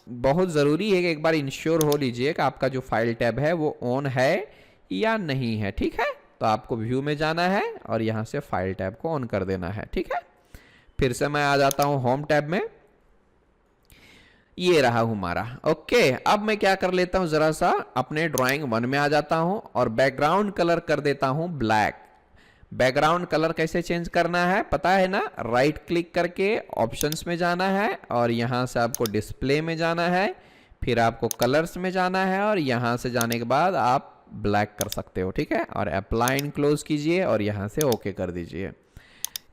बहुत ज़रूरी है कि एक बार इंश्योर हो लीजिए कि आपका जो फाइल टैब है वो ऑन है या नहीं है, ठीक है। तो आपको व्यू में जाना है और यहाँ से फाइल टैब को ऑन कर देना है, ठीक है। फिर से मैं आ जाता हूँ होम टैब में, ये रहा हमारा, ओके। अब मैं क्या कर लेता हूँ, ज़रा सा अपने ड्राइंग 1 में आ जाता हूँ और बैकग्राउंड कलर कर देता हूँ ब्लैक। बैकग्राउंड कलर कैसे चेंज करना है पता है ना, राइट क्लिक करके ऑप्शंस में जाना है, और यहाँ से आपको डिस्प्ले में जाना है, फिर आपको कलर्स में जाना है, और यहाँ से जाने के बाद आप ब्लैक कर सकते हो, ठीक है। और अप्लाई एंड क्लोज कीजिए और यहाँ से ओके कर दीजिए।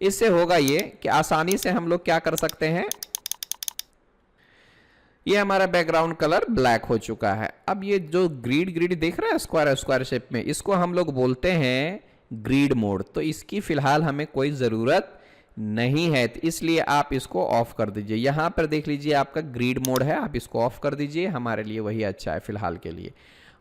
इससे होगा ये कि आसानी से हम लोग क्या कर सकते हैं, ये हमारा बैकग्राउंड कलर ब्लैक हो चुका है। अब ये जो ग्रिड देख रहे हैं स्क्वायर स्क्वायर शेप में, इसको हम लोग बोलते हैं ग्रिड मोड। तो इसकी फिलहाल हमें कोई ज़रूरत नहीं है, तो इसलिए आप इसको ऑफ कर दीजिए। यहाँ पर देख लीजिए आपका ग्रिड मोड है, आप इसको ऑफ कर दीजिए, हमारे लिए वही अच्छा है फिलहाल के लिए।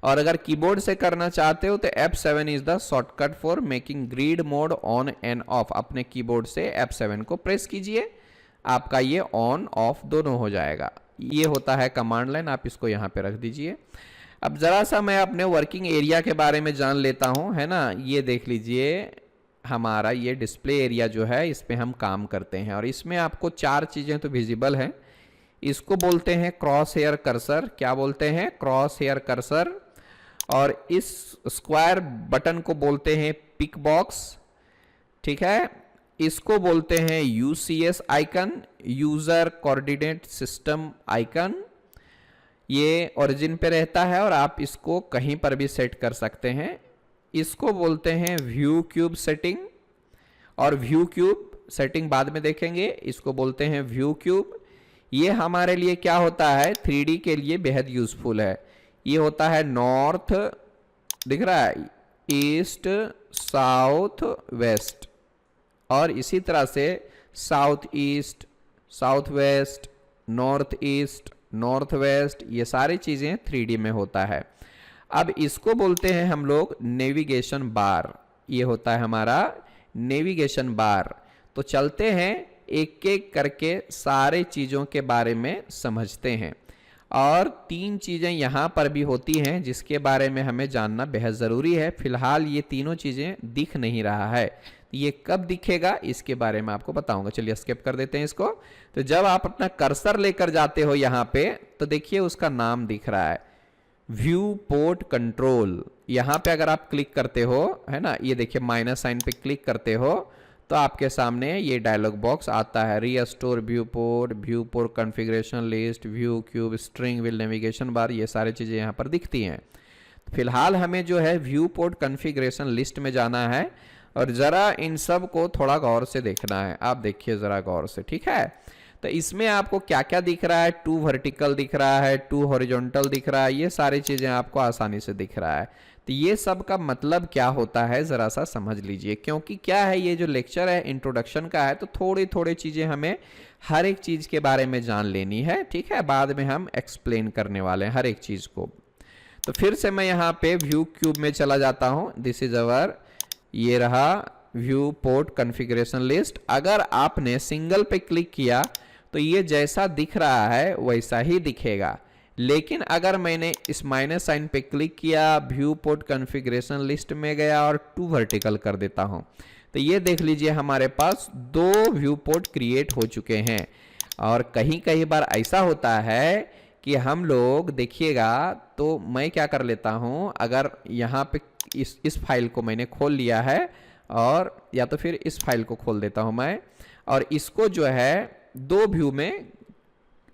और अगर कीबोर्ड से करना चाहते हो तो F7 is the shortcut for making grid mode on end of. अपने कीबोर्ड से F7 को प्रेस कीजिए, आपका ये ऑन ऑफ दोनों हो जाएगा। ये होता है कमांड लाइन, आप इसको यहाँ पे रख दीजिए। अब ज़रा सा मैं अपने वर्किंग एरिया के बारे में जान लेता हूँ, है ना। ये देख लीजिए हमारा ये डिस्प्ले एरिया जो है, इस पे हम काम करते हैं, और इसमें आपको 4 चीज़ें तो विजिबल हैं। इसको बोलते हैं क्रॉस हेयर कर्सर। क्या बोलते हैं, क्रॉस हेयर कर्सर। और इस स्क्वायर बटन को बोलते हैं पिक बॉक्स, ठीक है। इसको बोलते हैं UCS icon, user coordinate system icon. ये ओरिजिन पे रहता है और आप इसको कहीं पर भी सेट कर सकते हैं। इसको बोलते हैं व्यू क्यूब सेटिंग, और व्यू क्यूब सेटिंग बाद में देखेंगे। इसको बोलते हैं व्यू क्यूब। ये हमारे लिए क्या होता है, 3D के लिए बेहद यूजफुल है। ये होता है नॉर्थ, दिख रहा है, ईस्ट, साउथ वेस्ट, और इसी तरह से south east, south west, north east, north west, ये सारी चीज़ें 3D में होता है। अब इसको बोलते हैं हम लोग नेविगेशन बार। ये होता है हमारा नेविगेशन बार। तो चलते हैं एक एक करके सारे चीज़ों के बारे में समझते हैं। और 3 चीज़ें यहाँ पर भी होती हैं जिसके बारे में हमें जानना बेहद ज़रूरी है। फिलहाल ये तीनों चीज़ें दिख नहीं रहा है, ये कब दिखेगा इसके बारे में आपको बताऊंगा। चलिए स्किप कर देते हैं इसको। तो जब आप अपना कर्सर लेकर जाते हो यहाँ पे, तो देखिए उसका नाम दिख रहा है व्यू पोर्ट कंट्रोल। यहाँ पे अगर आप क्लिक करते हो, है ना, ये देखिए माइनस साइन पे क्लिक करते हो तो आपके सामने ये डायलॉग बॉक्स आता है, restore view port configuration list, view cube, string wheel, navigation bar, ये सारी चीज़ें यहाँ पर दिखती हैं। फिलहाल हमें जो है व्यू पोर्ट कॉन्फ़िगरेशन लिस्ट में जाना है और ज़रा इन सब को थोड़ा गौर से देखना है। आप देखिए ज़रा गौर से, ठीक है। तो इसमें आपको क्या क्या दिख रहा है, 2 वर्टिकल दिख रहा है, 2 हॉरिजॉन्टल दिख रहा है, ये सारी चीज़ें आपको आसानी से दिख रहा है। तो ये सब का मतलब क्या होता है ज़रा सा समझ लीजिए, क्योंकि क्या है, ये जो लेक्चर है इंट्रोडक्शन का है, तो थोड़ी थोड़ी चीज़ें हमें हर एक चीज़ के बारे में जान लेनी है, ठीक है। बाद में हम एक्सप्लेन करने वाले हैं हर एक चीज़ को। तो फिर से मैं यहाँ पे व्यू क्यूब में चला जाता हूँ। दिस इज अवर, ये रहा व्यू पोर्ट कॉन्फ़िगरेशन लिस्ट। अगर आपने सिंगल पे क्लिक किया तो ये जैसा दिख रहा है वैसा ही दिखेगा, लेकिन अगर मैंने इस माइनस साइन पे क्लिक किया, व्यू पोर्ट कॉन्फ़िगरेशन लिस्ट में गया और 2 वर्टिकल कर देता हूँ, तो ये देख लीजिए हमारे पास 2 व्यू पोर्ट क्रिएट हो चुके हैं। और कहीं कहीं बार ऐसा होता है कि हम लोग देखिएगा, तो मैं क्या कर लेता हूँ, अगर यहाँ पे इस फाइल को मैंने खोल लिया है, और या तो फिर इस फाइल को खोल देता हूँ मैं, और इसको जो है 2 व्यू में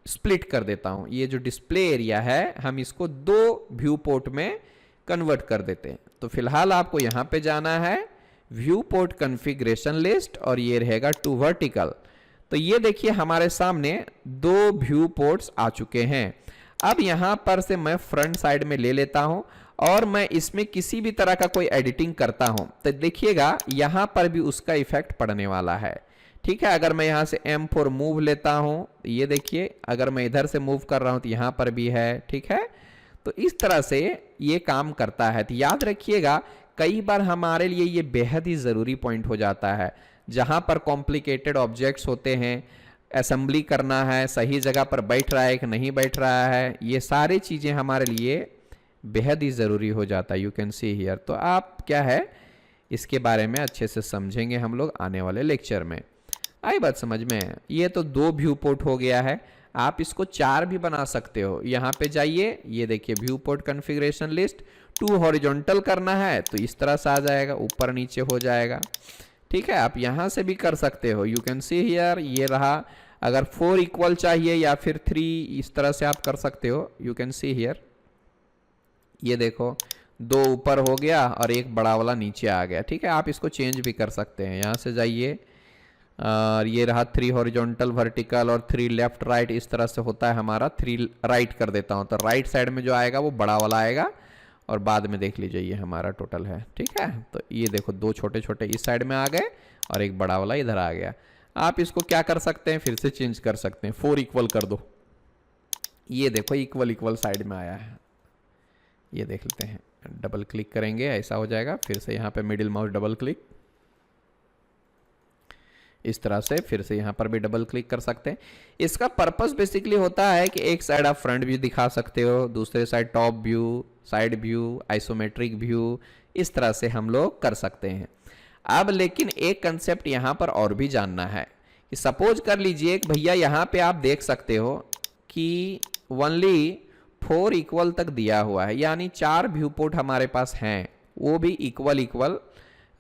स्प्लिट कर देता हूँ। ये जो डिस्प्ले एरिया है हम इसको 2 व्यू पोर्ट में कन्वर्ट कर देते हैं। तो फिलहाल आपको यहाँ पे जाना है व्यू पोर्ट कॉन्फ़िगरेशन लिस्ट, और ये रहेगा 2 वर्टिकल। तो ये देखिए हमारे सामने 2 व्यू पोर्ट्स आ चुके हैं। अब यहाँ पर से मैं फ्रंट साइड में ले लेता हूँ और मैं इसमें किसी भी तरह का कोई एडिटिंग करता हूँ, तो देखिएगा यहाँ पर भी उसका इफेक्ट पड़ने वाला है, ठीक है। अगर मैं यहाँ से M4 मूव लेता हूँ, ये देखिए अगर मैं इधर से मूव कर रहा हूँ तो यहाँ पर भी है, ठीक है। तो इस तरह से ये काम करता है। तो याद रखिएगा, कई बार हमारे लिए ये बेहद ही ज़रूरी पॉइंट हो जाता है, जहाँ पर कॉम्प्लिकेटेड ऑब्जेक्ट्स होते हैं, असेंबली करना है, सही जगह पर बैठ रहा है कि नहीं बैठ रहा है, ये सारी चीज़ें हमारे लिए बेहद ही ज़रूरी हो जाता है। You can see here. तो आप क्या है, इसके बारे में अच्छे से समझेंगे हम लोग आने वाले लेक्चर में। आई बात समझ में? ये तो 2 व्यू पोर्ट हो गया है, आप इसको 4 भी बना सकते हो। यहाँ पे जाइए, ये देखिए view port configuration list, 2 horizontal करना है तो इस तरह से आ जाएगा, ऊपर नीचे हो जाएगा, ठीक है। आप यहाँ से भी कर सकते हो। यू कैन सी हियर, ये रहा। अगर 4 इक्वल चाहिए या फिर 3, इस तरह से आप कर सकते हो। यू कैन सी हियर, ये देखो 2 ऊपर हो गया और एक बड़ा वाला नीचे आ गया, ठीक है। आप इसको चेंज भी कर सकते हैं। यहाँ से जाइए, और ये रहा 3 हॉरिजॉन्टल वर्टिकल और 3 लेफ्ट राइट, इस तरह से होता है हमारा। 3 राइट कर देता हूँ तो राइट साइड में जो आएगा वो बड़ा वाला आएगा, और बाद में देख लीजिए ये हमारा टोटल है, ठीक है। तो ये देखो 2 छोटे छोटे इस साइड में आ गए और एक बड़ा वाला इधर आ गया। आप इसको क्या कर सकते हैं, फिर से चेंज कर सकते हैं, 4 इक्वल कर दो। ये देखो इक्वल इक्वल साइड में आया है, ये देख लेते हैं। डबल क्लिक करेंगे, ऐसा हो जाएगा। फिर से यहाँ पे मिडिल माउस डबल क्लिक, इस तरह से फिर से यहाँ पर भी डबल क्लिक कर सकते हैं। इसका पर्पस बेसिकली होता है कि एक साइड आप फ्रंट व्यू दिखा सकते हो, दूसरे side top view, side view, isometric view, इस तरह से हम लोग कर सकते हैं। अब लेकिन एक कंसेप्ट यहाँ पर और भी जानना है कि सपोज कर लीजिए कि भैया यहाँ पे आप देख सकते हो कि ओनली 4 इक्वल तक दिया हुआ है, यानी 4 व्यू पोर्ट हमारे पास हैं, वो भी इक्वल इक्वल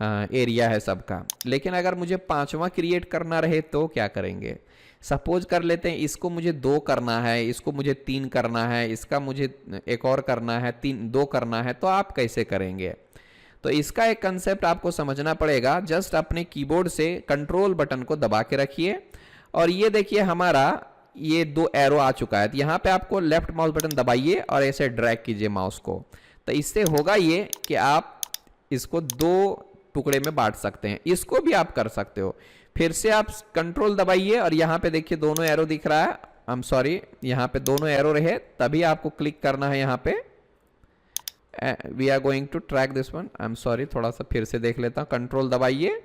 एरिया है सबका। लेकिन अगर मुझे 5वां क्रिएट करना रहे तो क्या करेंगे? सपोज कर लेते हैं इसको मुझे 2 करना है, इसको मुझे 3 करना है, इसका मुझे एक और करना है, 2 करना है, तो आप कैसे करेंगे? तो इसका एक कंसेप्ट आपको समझना पड़ेगा। जस्ट अपने कीबोर्ड से कंट्रोल बटन को दबा के रखिए और ये देखिए हमारा ये 2 एरो आ चुका है। तो यहाँ पे आपको लेफ्ट माउस बटन दबाइए और ऐसे ड्रैग कीजिए माउस को। तो इससे होगा ये कि आप इसको 2 टुकड़े में बांट सकते हैं। इसको भी आप कर सकते हो। फिर से आप कंट्रोल दबाइए और यहाँ पे देखिए दोनों एरो दिख रहा है। आई एम सॉरी, यहाँ पे दोनों एरो रहे तभी आपको क्लिक करना है यहाँ पे। We are going to track this one. I am sorry, थोड़ा सा फिर से देख लेता हूँ। कंट्रोल दबाइए।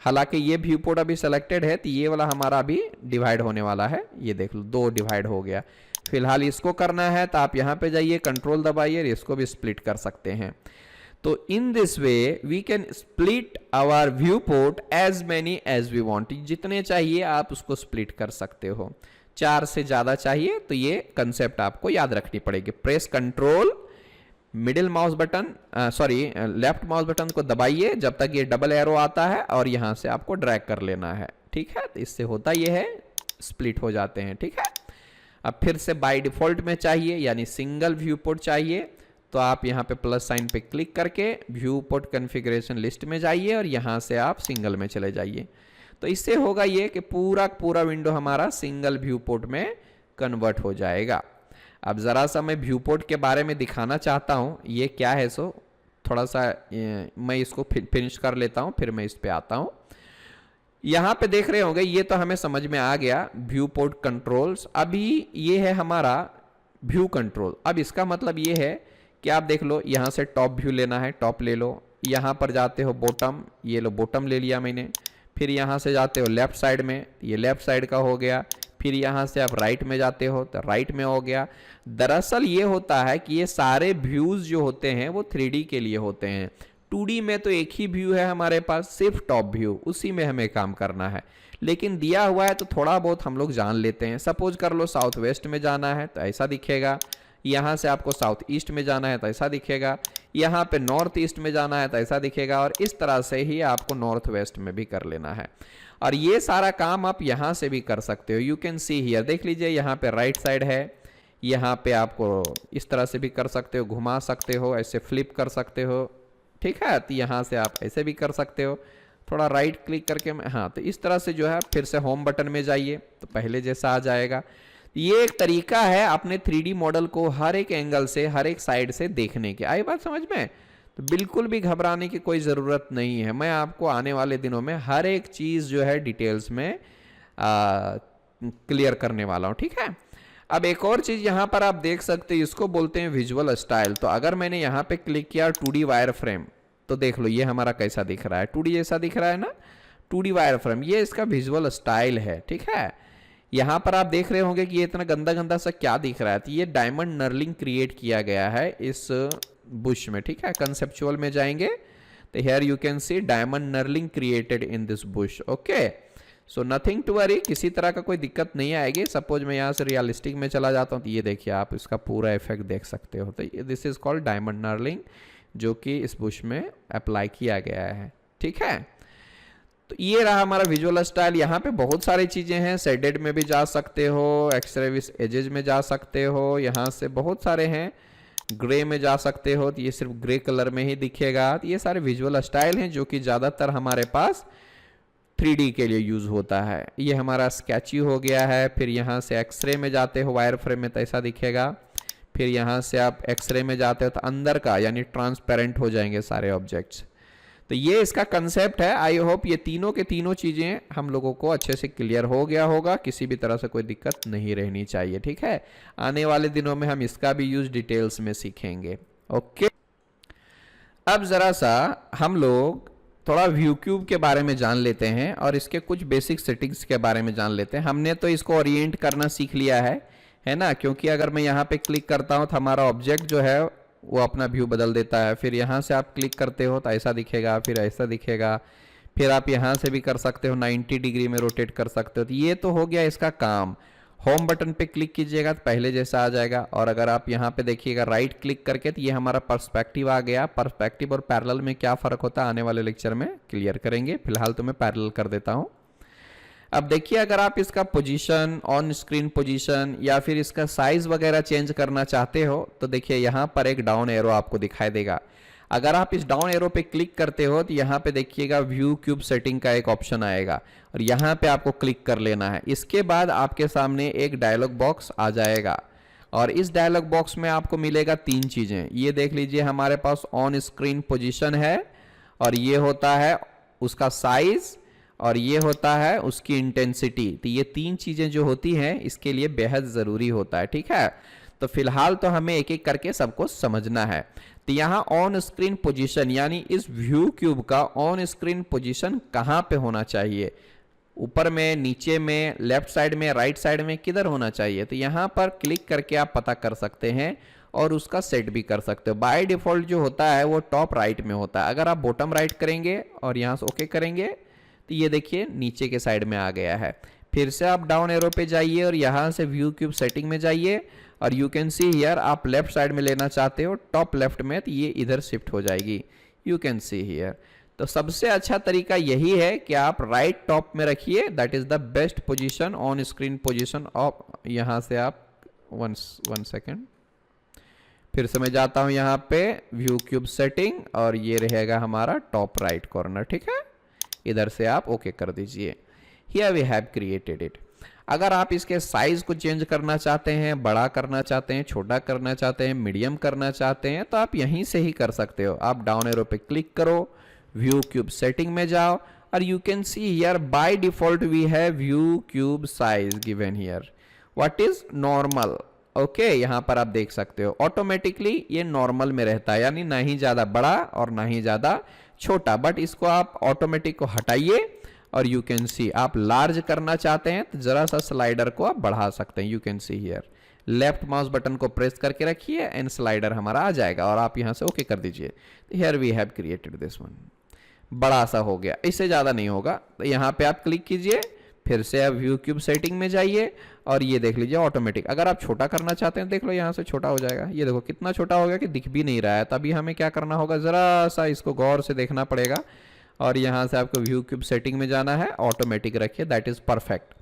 हालांकि ये व्यू पोर्ट अभी सेलेक्टेड है तो ये वाला हमारा अभी डिवाइड होने वाला है। ये देख लो 2 डिवाइड हो गया। फिलहाल इसको करना है तो आप यहाँ पे जाइए, कंट्रोल दबाइए, इसको भी स्प्लिट कर सकते हैं। तो in this way we can split our view port as many as we want. जितने चाहिए आप उसको स्प्लिट कर सकते हो। 4 से ज्यादा चाहिए तो ये कंसेप्ट आपको याद रखनी पड़ेगी। Press control middle mouse button, left mouse button को दबाइए जब तक ये डबल एरो आता है और यहां से आपको ड्रैग कर लेना है। ठीक है, तो इससे होता ये है स्प्लिट हो जाते हैं। ठीक है, अब फिर से बाय डिफॉल्ट में चाहिए यानी सिंगल व्यू पोर्ट चाहिए तो आप यहाँ पे प्लस साइन पे क्लिक करके व्यू पोर्ट कॉन्फ़िगरेशन लिस्ट में जाइए और यहाँ से आप सिंगल में चले जाइए। तो इससे होगा ये कि पूरा विंडो हमारा सिंगल व्यू पोर्ट में कन्वर्ट हो जाएगा। अब ज़रा सा मैं व्यू पोर्ट के बारे में दिखाना चाहता हूँ ये क्या है। सो थोड़ा सा मैं इसको फिनिश कर लेता हूँ, फिर मैं इस पे आता हूँ। यहाँ पे देख रहे होंगे ये तो हमें समझ में आ गया व्यू पोर्ट कंट्रोल्स। अभी ये है हमारा व्यू कंट्रोल। अब इसका मतलब ये है कि आप देख लो यहाँ से टॉप व्यू लेना है, टॉप ले लो। यहाँ पर जाते हो बॉटम, ये लो बॉटम ले लिया मैंने। फिर यहाँ से जाते हो लेफ्ट साइड में, ये लेफ्ट साइड का हो गया। फिर यहाँ से आप राइट में जाते हो तो राइट में हो गया। दरअसल ये होता है कि ये सारे व्यूज जो होते हैं वो 3D के लिए होते हैं। 2D में तो एक ही व्यू है हमारे पास, सिर्फ टॉप व्यू, उसी में हमें काम करना है। लेकिन दिया हुआ है तो थोड़ा बहुत हम लोग जान लेते हैं। सपोज कर लो साउथ वेस्ट में जाना है तो ऐसा दिखेगा। यहाँ से आपको साउथ ईस्ट में जाना है तो ऐसा दिखेगा। यहाँ पे नॉर्थ ईस्ट में जाना है तो ऐसा दिखेगा। और इस तरह से ही आपको नॉर्थ वेस्ट में भी कर लेना है। और ये सारा काम आप यहाँ से भी कर सकते हो। यू कैन सी हियर, देख लीजिए यहाँ पे राइट साइड है। यहाँ पे आपको इस तरह से भी कर सकते हो, घुमा सकते हो, ऐसे फ्लिप कर सकते हो। ठीक है, तो यहाँ से आप ऐसे भी कर सकते हो। थोड़ा राइट क्लिक करके हाँ, तो इस तरह से जो है फिर से होम बटन में जाइए तो पहले जैसा आ जाएगा। ये एक तरीका है अपने 3D मॉडल को हर एक एंगल से, हर एक साइड से देखने की। आई बात समझ में? तो बिल्कुल भी घबराने की कोई ज़रूरत नहीं है। मैं आपको आने वाले दिनों में हर एक चीज़ जो है डिटेल्स में क्लियर करने वाला हूँ। ठीक है, अब एक और चीज़ यहाँ पर आप देख सकते हैं, इसको बोलते हैं विजुअल स्टाइल। तो अगर मैंने यहाँ पे क्लिक किया 2D वायर फ्रेम तो देख लो ये हमारा कैसा दिख रहा है। 2D जैसा दिख रहा है ना, 2D वायर फ्रेम, ये इसका विजुअल स्टाइल है। ठीक है, यहाँ पर आप देख रहे होंगे कि ये इतना गंदा गंदा सा क्या दिख रहा है। तो ये डायमंड नर्लिंग क्रिएट किया गया है इस बुश में। ठीक है, कंसेप्चुअल में जाएंगे तो here you can see diamond knurling created in this bush. Okay, so nothing to worry, किसी तरह का कोई दिक्कत नहीं आएगी। सपोज मैं यहाँ से रियलिस्टिक में चला जाता हूँ तो ये देखिए आप इसका पूरा इफेक्ट देख सकते हो। तो this is called diamond knurling, जो कि इस बुश में अप्लाई किया गया है। ठीक है, तो ये रहा हमारा विजुअल स्टाइल। यहाँ पे बहुत सारी चीज़ें हैं। शेडेड में भी जा सकते हो, एक्सरे विथ एजेज में जा सकते हो, यहाँ से बहुत सारे हैं। ग्रे में जा सकते हो तो ये सिर्फ ग्रे कलर में ही दिखेगा। तो ये सारे विजुअल स्टाइल हैं जो कि ज़्यादातर हमारे पास 3D के लिए यूज़ होता है। ये हमारा स्केची हो गया है। फिर यहाँ से एक्सरे में जाते हो वायर फ्रेम में तो ऐसा दिखेगा। फिर यहाँ से आप एक्सरे में जाते हो तो अंदर का यानी ट्रांसपेरेंट हो जाएंगे सारे ऑब्जेक्ट्स। तो ये इसका कंसेप्ट है। आई होप ये तीनों के तीनों चीज़ें हम लोगों को अच्छे से क्लियर हो गया होगा। किसी भी तरह से कोई दिक्कत नहीं रहनी चाहिए। ठीक है, आने वाले दिनों में हम इसका भी यूज डिटेल्स में सीखेंगे। ओके, अब ज़रा सा हम लोग थोड़ा व्यू क्यूब के बारे में जान लेते हैं और इसके कुछ बेसिक सेटिंग्स के बारे में जान लेते हैं। हमने तो इसको ओरिएंट करना सीख लिया है ना, क्योंकि अगर मैं यहाँ पे क्लिक करता हूँ तो हमारा ऑब्जेक्ट जो है वो अपना व्यू बदल देता है। फिर यहाँ से आप क्लिक करते हो तो ऐसा दिखेगा, फिर ऐसा दिखेगा। फिर आप यहाँ से भी कर सकते हो, 90 डिग्री में रोटेट कर सकते हो। तो ये तो हो गया इसका काम। होम बटन पे क्लिक कीजिएगा तो पहले जैसा आ जाएगा। और अगर आप यहाँ पे देखिएगा राइट क्लिक करके तो ये हमारा पर्सपेक्टिव आ गया। पर्सपेक्टिव और पैरेलल में क्या फ़र्क होता है आने वाले लेक्चर में क्लियर करेंगे। फिलहाल तो मैं पैरेलल कर देता हूँ। अब देखिए, अगर आप इसका पोजीशन, ऑन स्क्रीन पोजीशन या फिर इसका साइज वगैरह चेंज करना चाहते हो तो देखिए यहाँ पर एक डाउन एरो आपको दिखाई देगा। अगर आप इस डाउन एरो पे क्लिक करते हो तो यहाँ पे देखिएगा व्यू क्यूब सेटिंग का एक ऑप्शन आएगा और यहाँ पे आपको क्लिक कर लेना है। इसके बाद आपके सामने एक डायलॉग बॉक्स आ जाएगा। और इस डायलॉग बॉक्स में आपको मिलेगा 3 चीजें। ये देख लीजिए, हमारे पास ऑन स्क्रीन पोजीशन है, और ये होता है उसका साइज, और ये होता है उसकी इंटेंसिटी। तो ये 3 चीजें जो होती हैं इसके लिए बेहद जरूरी होता है, ठीक है। तो फिलहाल तो हमें एक एक करके सबको समझना है। तो यहाँ ऑन स्क्रीन पोजीशन यानी इस व्यू क्यूब का ऑन स्क्रीन पोजीशन कहाँ पे होना चाहिए, ऊपर में, नीचे में, लेफ्ट साइड में, राइट साइड में, किधर होना चाहिए। तो यहाँ पर क्लिक करके आप पता कर सकते हैं और उसका सेट भी कर सकते हो। बाय डिफॉल्ट जो होता है वो टॉप राइट में होता है। अगर आप बॉटम राइट करेंगे और यहाँ से ओके करेंगे तो ये देखिए नीचे के साइड में आ गया है। फिर से आप डाउन एरो पे जाइए और यहाँ से व्यू क्यूब सेटिंग में जाइए, और यू कैन सी हियर आप लेफ्ट साइड में लेना चाहते हो टॉप लेफ्ट में, तो ये इधर शिफ्ट हो जाएगी, यू कैन सी हियर। तो सबसे अच्छा तरीका यही है कि आप राइट टॉप में रखिए, that is the best position, on screen position of. यहां से आप वन सेकेंड, फिर से मैं जाता हूं यहां पे व्यू क्यूब सेटिंग, और ये रहेगा हमारा टॉप राइट कॉर्नर, ठीक है। इधर से आप ओके कर दीजिए। Here we have created it. अगर आप इसके साइज को चेंज करना चाहते हैं, बड़ा करना चाहते हैं, छोटा करना चाहते हैं, मीडियम करना चाहते हैं, तो आप यहीं से ही कर सकते हो। आप डाउन एरो पे क्लिक करो, व्यू क्यूब सेटिंग में जाओ, और you can see here by default we have view cube size given here, what is normal. Okay, यहां पर आप देख सकते हो ऑटोमेटिकली ये नॉर्मल में रहता है, यानी ना ही ज्यादा बड़ा और ना ही ज्यादा छोटा। बट इसको आप ऑटोमेटिक को हटाइए, और यू कैन सी आप लार्ज करना चाहते हैं तो जरा सा स्लाइडर को आप बढ़ा सकते हैं। You can see here left mouse button को प्रेस करके रखिए एंड स्लाइडर हमारा आ जाएगा, और आप यहां से ओके कर दीजिए। Here we have created this one, बड़ा सा हो गया, इससे ज्यादा नहीं होगा। तो यहाँ पे आप क्लिक कीजिए, फिर से आप व्यू क्यूब सेटिंग में जाइए, और ये देख लीजिए ऑटोमेटिक। अगर आप छोटा करना चाहते हैं देख लो यहाँ से छोटा हो जाएगा। ये देखो कितना छोटा हो गया कि दिख भी नहीं रहा है। तभी हमें क्या करना होगा, जरा सा इसको गौर से देखना पड़ेगा, और यहाँ से आपको व्यू क्यूब सेटिंग में जाना है, ऑटोमेटिक रखिए, दैट इज परफेक्ट।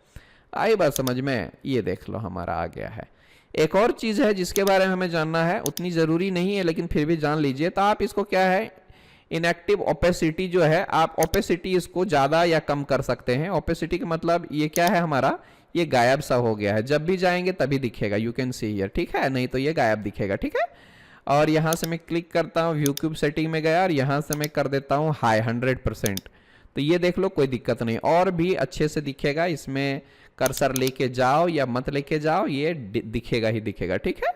आई बात समझ में, ये देख लो हमारा आ गया है। एक और चीज है जिसके बारे में हमें जानना है, उतनी जरूरी नहीं है लेकिन फिर भी जान लीजिए। तो आप इसको क्या है, इनएक्टिव ओपेसिटी जो है, आप ओपेसिटी इसको ज्यादा या कम कर सकते हैं। ओपेसिटी का मतलब ये क्या है हमारा, ये गायब सा हो गया है, जब भी जाएंगे तभी दिखेगा, यू कैन सी हियर, ठीक है, नहीं तो ये गायब दिखेगा, ठीक है। और यहां से मैं क्लिक करता हूं, व्यू क्यूब सेटिंग में गया, और यहां से मैं कर देता हूं हाई 100%। तो ये देख लो कोई दिक्कत नहीं, और भी अच्छे से दिखेगा। इसमें कर्सर लेके जाओ या मत लेके जाओ, ये दिखेगा ही दिखेगा, ठीक है।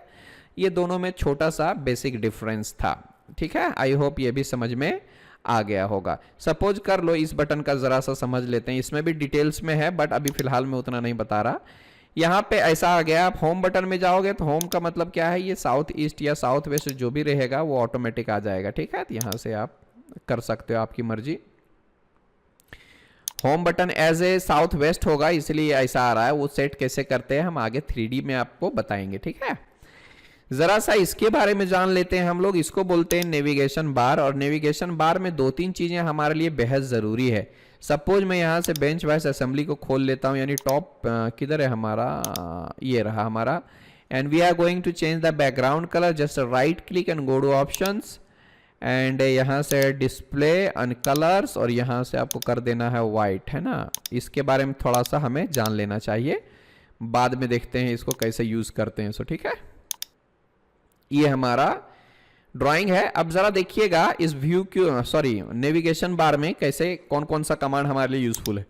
ये दोनों में छोटा सा बेसिक डिफरेंस था, ठीक है। आई होप ये भी समझ में आ गया होगा। सपोज कर लो इस बटन का जरा सा समझ लेते हैं, इसमें भी डिटेल्स में है बट अभी फिलहाल मैं उतना नहीं बता रहा। यहाँ पे ऐसा आ गया, आप होम बटन में जाओगे तो होम का मतलब क्या है, ये साउथ ईस्ट या साउथ वेस्ट जो भी रहेगा वो ऑटोमेटिक आ जाएगा, ठीक है। तो यहाँ से आप कर सकते हो, आपकी मर्जी। Home button as a south west होगा इसलिए ऐसा आ रहा है। वो सेट कैसे करते हैं हम आगे 3D में आपको बताएंगे, ठीक है। जरा सा इसके बारे में जान लेते हैं हम लोग। इसको बोलते हैं नेविगेशन बार, और नेविगेशन बार में 2-3 चीजें हमारे लिए बेहद जरूरी है। सपोज मैं यहाँ से बेंच वाइस असेंबली को खोल लेता हूँ, यानी टॉप किधर है हमारा, ये रहा हमारा। And we are going to change the background colour, just right click and go to options, and यहाँ से डिस्प्ले एंड कलर्स, और यहाँ से आपको कर देना है वाइट, है ना। इसके बारे में थोड़ा सा हमें जान लेना चाहिए, बाद में देखते हैं इसको कैसे यूज करते हैं। सो ठीक है, ये हमारा ड्राइंग है। अब जरा देखिएगा इस view Q sorry navigation bar में कैसे कौन कौन सा कमांड हमारे लिए यूजफुल है।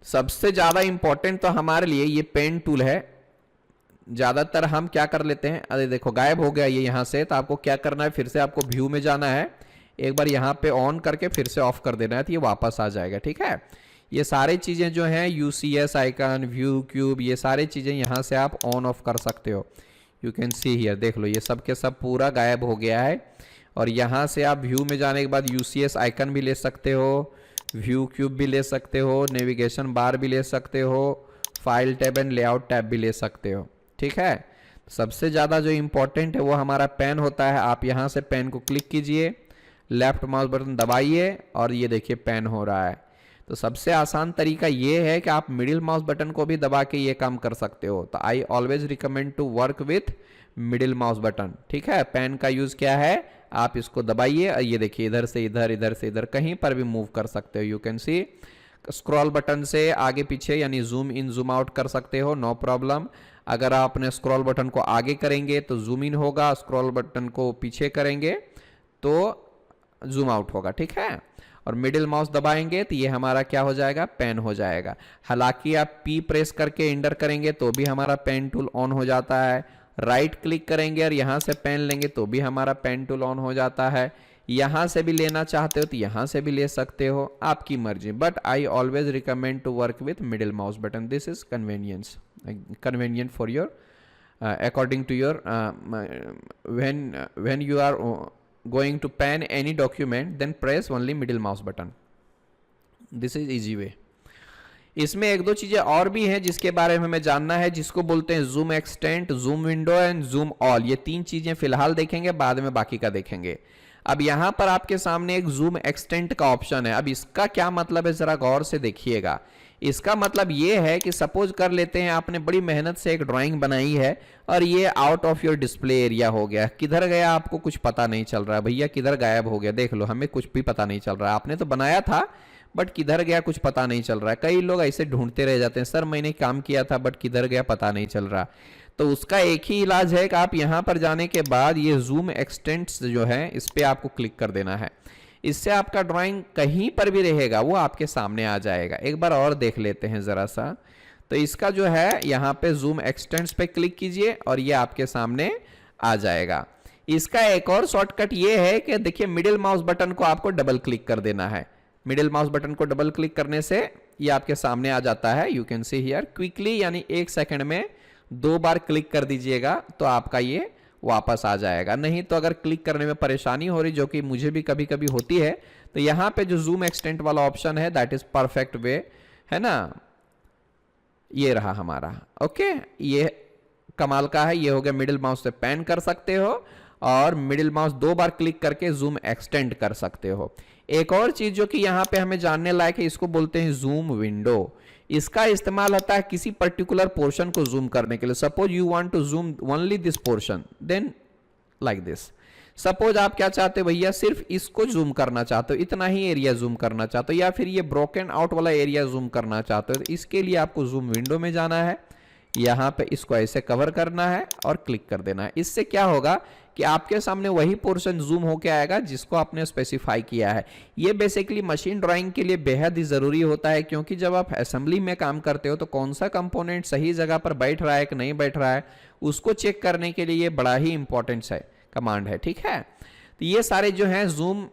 सबसे ज्यादा इंपॉर्टेंट तो हमारे लिए ये पेन टूल है। ज्यादातर हम क्या कर लेते हैं, अरे देखो गायब हो गया ये यहाँ से। तो आपको क्या करना है, फिर से आपको व्यू में जाना है, एक बार यहाँ पे ऑन करके फिर से ऑफ कर देना है, तो ये वापस आ जाएगा, ठीक है। ये सारी चीजें जो हैं यूसीएस आइकन, व्यू क्यूब, ये सारी चीजें यहाँ से आप ऑन ऑफ कर सकते हो। यू कैन सी हियर, देख लो ये सब के सब पूरा गायब हो गया है। और यहाँ से आप व्यू में जाने के बाद यूसीएस आइकन भी ले सकते हो, व्यू क्यूब भी ले सकते हो, नेविगेशन बार भी ले सकते हो, file tab and layout tab भी ले सकते हो, ठीक है। सबसे ज़्यादा जो इम्पोर्टेंट है वो हमारा पेन होता है। आप यहाँ से पेन को क्लिक कीजिए, लेफ्ट माउस बटन दबाइए, और ये देखिए पेन हो रहा है। तो सबसे आसान तरीका ये है कि आप मिडिल माउस बटन को भी दबा के ये काम कर सकते हो। तो I always recommend to work with middle mouse button, ठीक है। पेन का यूज क्या है, आप इसको दबाइए और ये देखिए इधर से इधर, इधर से इधर, कहीं पर भी मूव कर सकते हो। You can C scroll button से आगे पीछे यानी जूम इन जूम आउट कर सकते हो, नो प्रॉब्लम। अगर आप अपने स्क्रॉल बटन को आगे करेंगे तो जूम इन होगा, स्क्रॉल बटन को पीछे करेंगे तो जूम आउट होगा, ठीक है। और मिडिल माउस दबाएंगे तो ये हमारा क्या हो जाएगा, पेन हो जाएगा। हालांकि आप पी प्रेस करके इंटर करेंगे तो भी हमारा पेन टूल ऑन हो जाता है। राइट क्लिक करेंगे और यहां से पेन लेंगे तो भी हमारा पेन टूल ऑन हो जाता है। यहां से भी लेना चाहते हो तो यहां से भी ले सकते हो, आपकी मर्जी। But I always recommend to work with middle mouse button, this is convenient for your according to your when you are going to pen any document, then press only middle mouse button, this is easy way। इसमें एक दो चीजें और भी हैं जिसके बारे में हमें जानना है, जिसको बोलते हैं zoom extent, zoom window and zoom all. ये तीन चीजें फिलहाल देखेंगे, बाद में बाकी का देखेंगे। अब यहां पर आपके सामने एक जूम एक्सटेंट का ऑप्शन है। अब इसका क्या मतलब है जरा गौर से देखिएगा। इसका मतलब ये है कि सपोज कर लेते हैं आपने बड़ी मेहनत से एक ड्राइंग बनाई है और ये out of your display area हो गया, किधर गया आपको कुछ पता नहीं चल रहा, भैया किधर गायब हो गया, देख लो हमें कुछ भी पता नहीं चल रहा। आपने तो बनाया था बट किधर गया कुछ पता नहीं चल रहा है। कई लोग ऐसे ढूंढते रह जाते हैं, सर मैंने काम किया था बट किधर गया पता नहीं चल रहा। तो उसका एक ही इलाज है कि आप यहां पर जाने के बाद ये जूम एक्सटेंट्स जो है इस पे आपको क्लिक कर देना है। इससे आपका ड्राइंग कहीं पर भी रहेगा वो आपके सामने आ जाएगा। एक बार और देख लेते हैं जरा सा। तो इसका जो है यहाँ पे जूम एक्सटेंट्स पे क्लिक कीजिए और ये आपके सामने आ जाएगा। इसका एक और शॉर्टकट ये है कि देखिए मिडिल माउस बटन को आपको डबल क्लिक कर देना है। मिडिल माउस बटन को डबल क्लिक करने से ये आपके सामने आ जाता है। You can see here quickly, यानी 1 सेकंड में 2 बार क्लिक कर दीजिएगा तो आपका ये वापस आ जाएगा। नहीं तो अगर क्लिक करने में परेशानी हो रही, जो कि मुझे भी कभी कभी होती है, तो यहाँ पे जो जूम एक्सटेंट वाला ऑप्शन है दैट इज परफेक्ट वे, है ना। ये रहा हमारा, ओके, ये कमाल का है। ये हो गया, मिडिल माउस से पैन कर सकते हो और मिडिल माउस 2 बार क्लिक करके जूम एक्सटेंड कर सकते हो। एक और चीज जो कि यहाँ पे हमें जानने लायक है, इसको बोलते हैं जूम विंडो। इसका इस्तेमाल होता है किसी पर्टिकुलर पोर्शन को जूम करने के लिए। Suppose you want to zoom only this portion, then like this. Suppose आप क्या चाहते हो भैया, सिर्फ इसको जूम करना चाहते हो, इतना ही एरिया जूम करना चाहते हो, या फिर ये ब्रोकन आउट वाला एरिया जूम करना चाहते हो, तो इसके लिए आपको जूम विंडो में जाना है। यहां पे इसको ऐसे कवर करना है और क्लिक कर देना है। इससे क्या होगा कि आपके सामने वही पोर्शन जूम होके आएगा जिसको आपने स्पेसिफाई किया है। ये बेसिकली मशीन ड्राइंग के लिए बेहद ही जरूरी होता है, क्योंकि जब आप असेंबली में काम करते हो तो कौन सा कंपोनेंट सही जगह पर बैठ रहा है कि नहीं बैठ रहा है, उसको चेक करने के लिए ये बड़ा ही इंपॉर्टेंट है कमांड है, ठीक है। तो ये सारे जो है जूम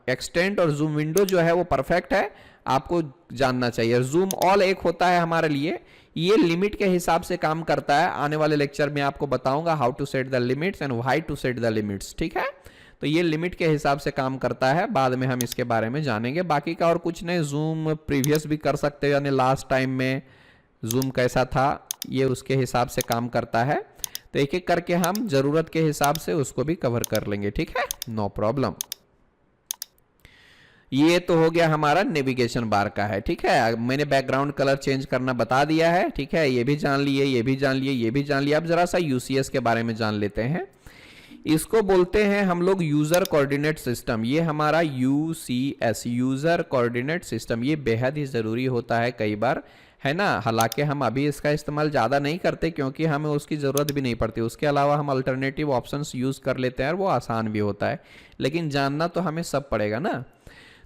एक्सटेंड और जूम विंडो जो है वो परफेक्ट है, आपको जानना चाहिए। जूम ऑल एक होता है हमारे लिए, ये लिमिट के हिसाब से काम करता है। आने वाले लेक्चर में आपको बताऊंगा how to set the limits and why to set the limits, ठीक है। तो ये लिमिट के हिसाब से काम करता है, बाद में हम इसके बारे में जानेंगे। बाकी का और कुछ नहीं, जूम प्रीवियस भी कर सकते हो, यानी लास्ट टाइम में जूम कैसा था ये उसके हिसाब से काम करता है। तो एक एक करके हम जरूरत के हिसाब से उसको भी कवर कर लेंगे, ठीक है, नो प्रॉब्लम। ये तो हो गया हमारा नेविगेशन बार का है, ठीक है। मैंने बैकग्राउंड कलर चेंज करना बता दिया है, ठीक है। ये भी जान लिए, ये भी जान लिए, ये भी जान लिया। अब जरा सा यूसीएस के बारे में जान लेते हैं। इसको बोलते हैं हम लोग यूजर कोऑर्डिनेट सिस्टम। ये हमारा यूसीएस, यूजर कोऑर्डिनेट सिस्टम, ये बेहद ही जरूरी होता है कई बार, है ना। हालांकि हम अभी इसका इस्तेमाल ज़्यादा नहीं करते क्योंकि हमें उसकी ज़रूरत भी नहीं पड़ती। उसके अलावा हम अल्टरनेटिव ऑप्शंस यूज़ कर लेते हैं और वो आसान भी होता है, लेकिन जानना तो हमें सब पड़ेगा ना।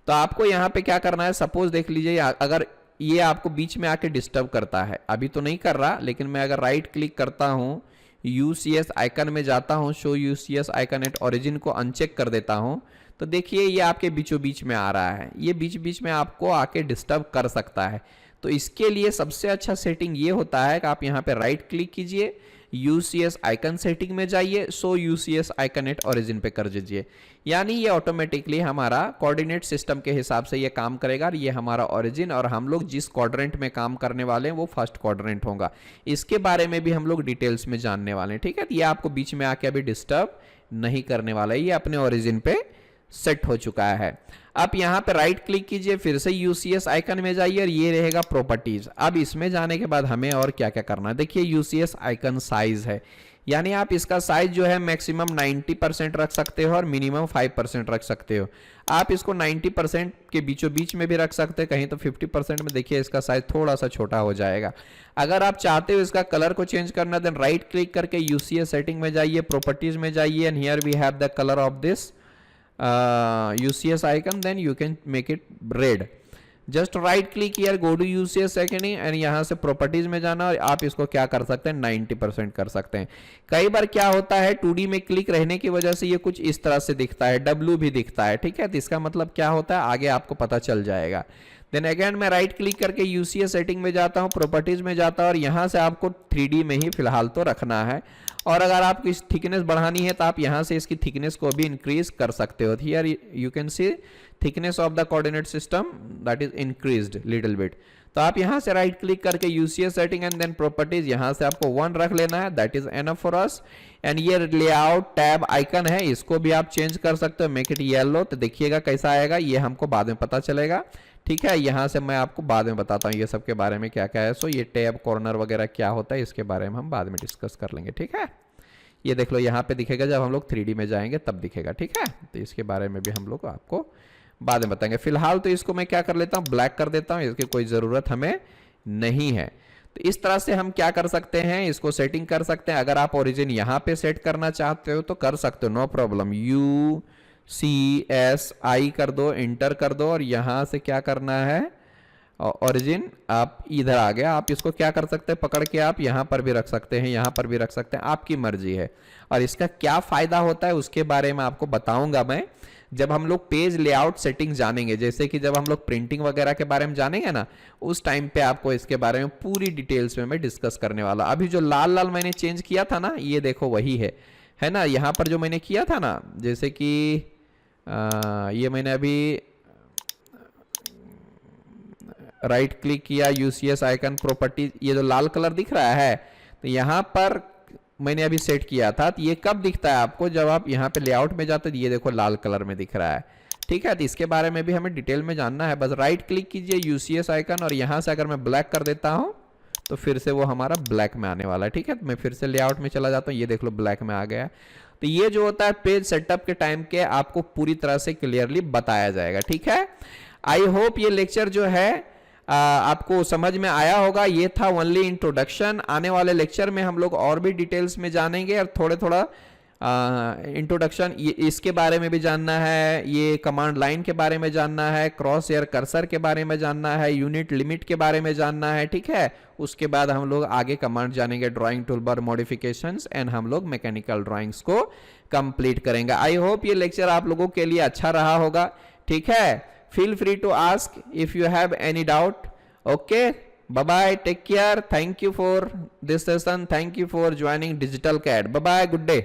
तो आपको यहाँ पे क्या करना है, सपोज देख लीजिए अगर ये आपको बीच में आके डिस्टर्ब करता है, अभी तो नहीं कर रहा, लेकिन मैं अगर राइट क्लिक करता हूँ, यूसीएस आइकन में जाता हूँ, show UCS icon at origin को अनचेक कर देता हूँ, तो देखिए ये आपके बीचों बीच में आ रहा है। ये बीच बीच में आपको आके डिस्टर्ब कर सकता है। तो इसके लिए सबसे अच्छा सेटिंग ये होता है कि आप यहाँ पे राइट क्लिक कीजिए, यूसीएस आइकन सेटिंग में जाइए, सो यूसीएस आइकन एट ओरिजिन पे कर दीजिए, यानी ये ऑटोमेटिकली हमारा कोऑर्डिनेट सिस्टम के हिसाब से ये काम करेगा। और ये हमारा ओरिजिन और हम लोग जिस क्वाड्रेंट में काम करने वाले हैं वो फर्स्ट क्वाड्रेंट होगा। इसके बारे में भी हम लोग डिटेल्स में जानने वाले हैं, ठीक है। तो ये आपको बीच में आके अभी डिस्टर्ब नहीं करने वाला है, ये अपने ओरिजिन पे सेट हो चुका है। अब यहाँ पे राइट क्लिक कीजिए, फिर से यूसीएस आइकन में जाइए और ये रहेगा प्रॉपर्टीज। अब इसमें जाने के बाद हमें और क्या क्या करना है, देखिए यूसीएस आइकन साइज है, यानी आप इसका साइज जो है मैक्सिमम 90% रख सकते हो और मिनिमम 5% रख सकते हो। आप इसको 90% के बीचों बीच में भी रख सकते हैं, कहीं तो 50% में। देखिए इसका साइज थोड़ा सा छोटा हो जाएगा। अगर आप चाहते हो इसका कलर को चेंज करना, देन राइट क्लिक करके यूसीएस सेटिंग में जाइए, प्रॉपर्टीज में जाइए, and here we have the colour of this UCS icon, then you can make it red. Just right click here, go to UCS setting, and यहाँ से properties में जाना और आप इसको क्या कर सकते हैं 90% कर सकते हैं। कई बार क्या होता है 2D में क्लिक रहने की वजह से ये कुछ इस तरह से दिखता है, W भी दिखता है, ठीक है। तो इसका मतलब क्या होता है आगे आपको पता चल जाएगा। देन अगेन मैं राइट क्लिक करके UCS सेटिंग में जाता हूँ, प्रॉपर्टीज में जाता हूँ और यहाँ से आपको 3D में ही फिलहाल तो रखना है। और अगर आपको इस थिकनेस बढ़ानी है तो आप यहाँ से इसकी थिकनेस को भी इंक्रीज कर सकते हो। Here you can see thickness of the coordinate system that is increased little bit. तो आप यहाँ से राइट क्लिक करके UCS setting and then properties, यहाँ से आपको 1 रख लेना है, that is enough for us. And ये लेआउट टैब आइकन है, इसको भी आप चेंज कर सकते हो, मेक इट येलो। तो देखिएगा कैसा आएगा, ये हमको बाद में पता चलेगा, ठीक है। यहाँ से मैं आपको बाद में बताता हूँ ये सब के बारे में क्या क्या है। सो ये टैब कॉर्नर वगैरह क्या होता है इसके बारे में हम बाद में डिस्कस कर लेंगे, ठीक है। ये देख लो यहाँ पे दिखेगा, जब हम लोग 3D में जाएंगे तब दिखेगा, ठीक है। तो इसके बारे में भी हम लोग आपको बाद में बताएंगे। फिलहाल तो इसको मैं क्या कर लेता हूँ, ब्लैक कर देता हूँ, इसकी कोई ज़रूरत हमें नहीं है। तो इस तरह से हम क्या कर सकते हैं, इसको सेटिंग कर सकते हैं। अगर आप ओरिजिन यहाँ पे सेट करना चाहते हो तो कर सकते हो, नो प्रॉब्लम। UCSI कर दो, इंटर कर दो और यहाँ से क्या करना है, ओरिजिन आप इधर आ गया। आप इसको क्या कर सकते हैं, पकड़ के आप यहाँ पर भी रख सकते हैं, यहाँ पर भी रख सकते हैं, आपकी मर्जी है। और इसका क्या फायदा होता है उसके बारे में आपको बताऊंगा मैं जब हम लोग पेज लेआउट सेटिंग जानेंगे। जैसे कि जब हम लोग प्रिंटिंग वगैरह के बारे में जानेंगे ना, उस टाइम पे आपको इसके बारे में पूरी डिटेल्स में मैं डिस्कस करने वाला। अभी जो लाल लाल मैंने चेंज किया था ना, ये देखो वही है ना। यहाँ पर जो मैंने किया था ना, जैसे कि ये मैंने अभी राइट क्लिक किया, UCS आइकन, प्रॉपर्टी, ये जो लाल कलर दिख रहा है, तो यहाँ पर मैंने अभी सेट किया था। तो ये कब दिखता है आपको, जब आप यहाँ पे लेआउट में जाते हो, ये देखो लाल कलर में दिख रहा है, ठीक है। तो इसके बारे में भी हमें डिटेल में जानना है। बस राइट क्लिक कीजिए UCS आइकन और यहाँ से अगर मैं ब्लैक कर देता हूँ तो फिर से वो हमारा ब्लैक में आने वाला है, ठीक है। तो मैं फिर से लेआउट में चला जाता हूँ, ये देख लो ब्लैक में आ गया। तो ये जो होता है पेज सेटअप के टाइम के आपको पूरी तरह से क्लियरली बताया जाएगा, ठीक है। आई होप ये लेक्चर जो है आपको समझ में आया होगा। ये था ओनली इंट्रोडक्शन। आने वाले लेक्चर में हम लोग और भी डिटेल्स में जानेंगे और थोड़ा इंट्रोडक्शन इसके बारे में भी जानना है, ये कमांड लाइन के बारे में जानना है, क्रॉस हेयर कर्सर के बारे में जानना है, यूनिट लिमिट के बारे में जानना है, ठीक है। उसके बाद हम लोग आगे कमांड जानेंगे, ड्राइंग टूलबार मॉडिफिकेशंस, एंड हम लोग मैकेनिकल ड्राइंग्स को कंप्लीट करेंगे। आई होप ये लेक्चर आप लोगों के लिए अच्छा रहा होगा, ठीक है। Feel free to ask if you have any doubt. Okay, bye bye, take care. Thank you for this session. Thank you for joining Digital CAD. Bye bye, good day.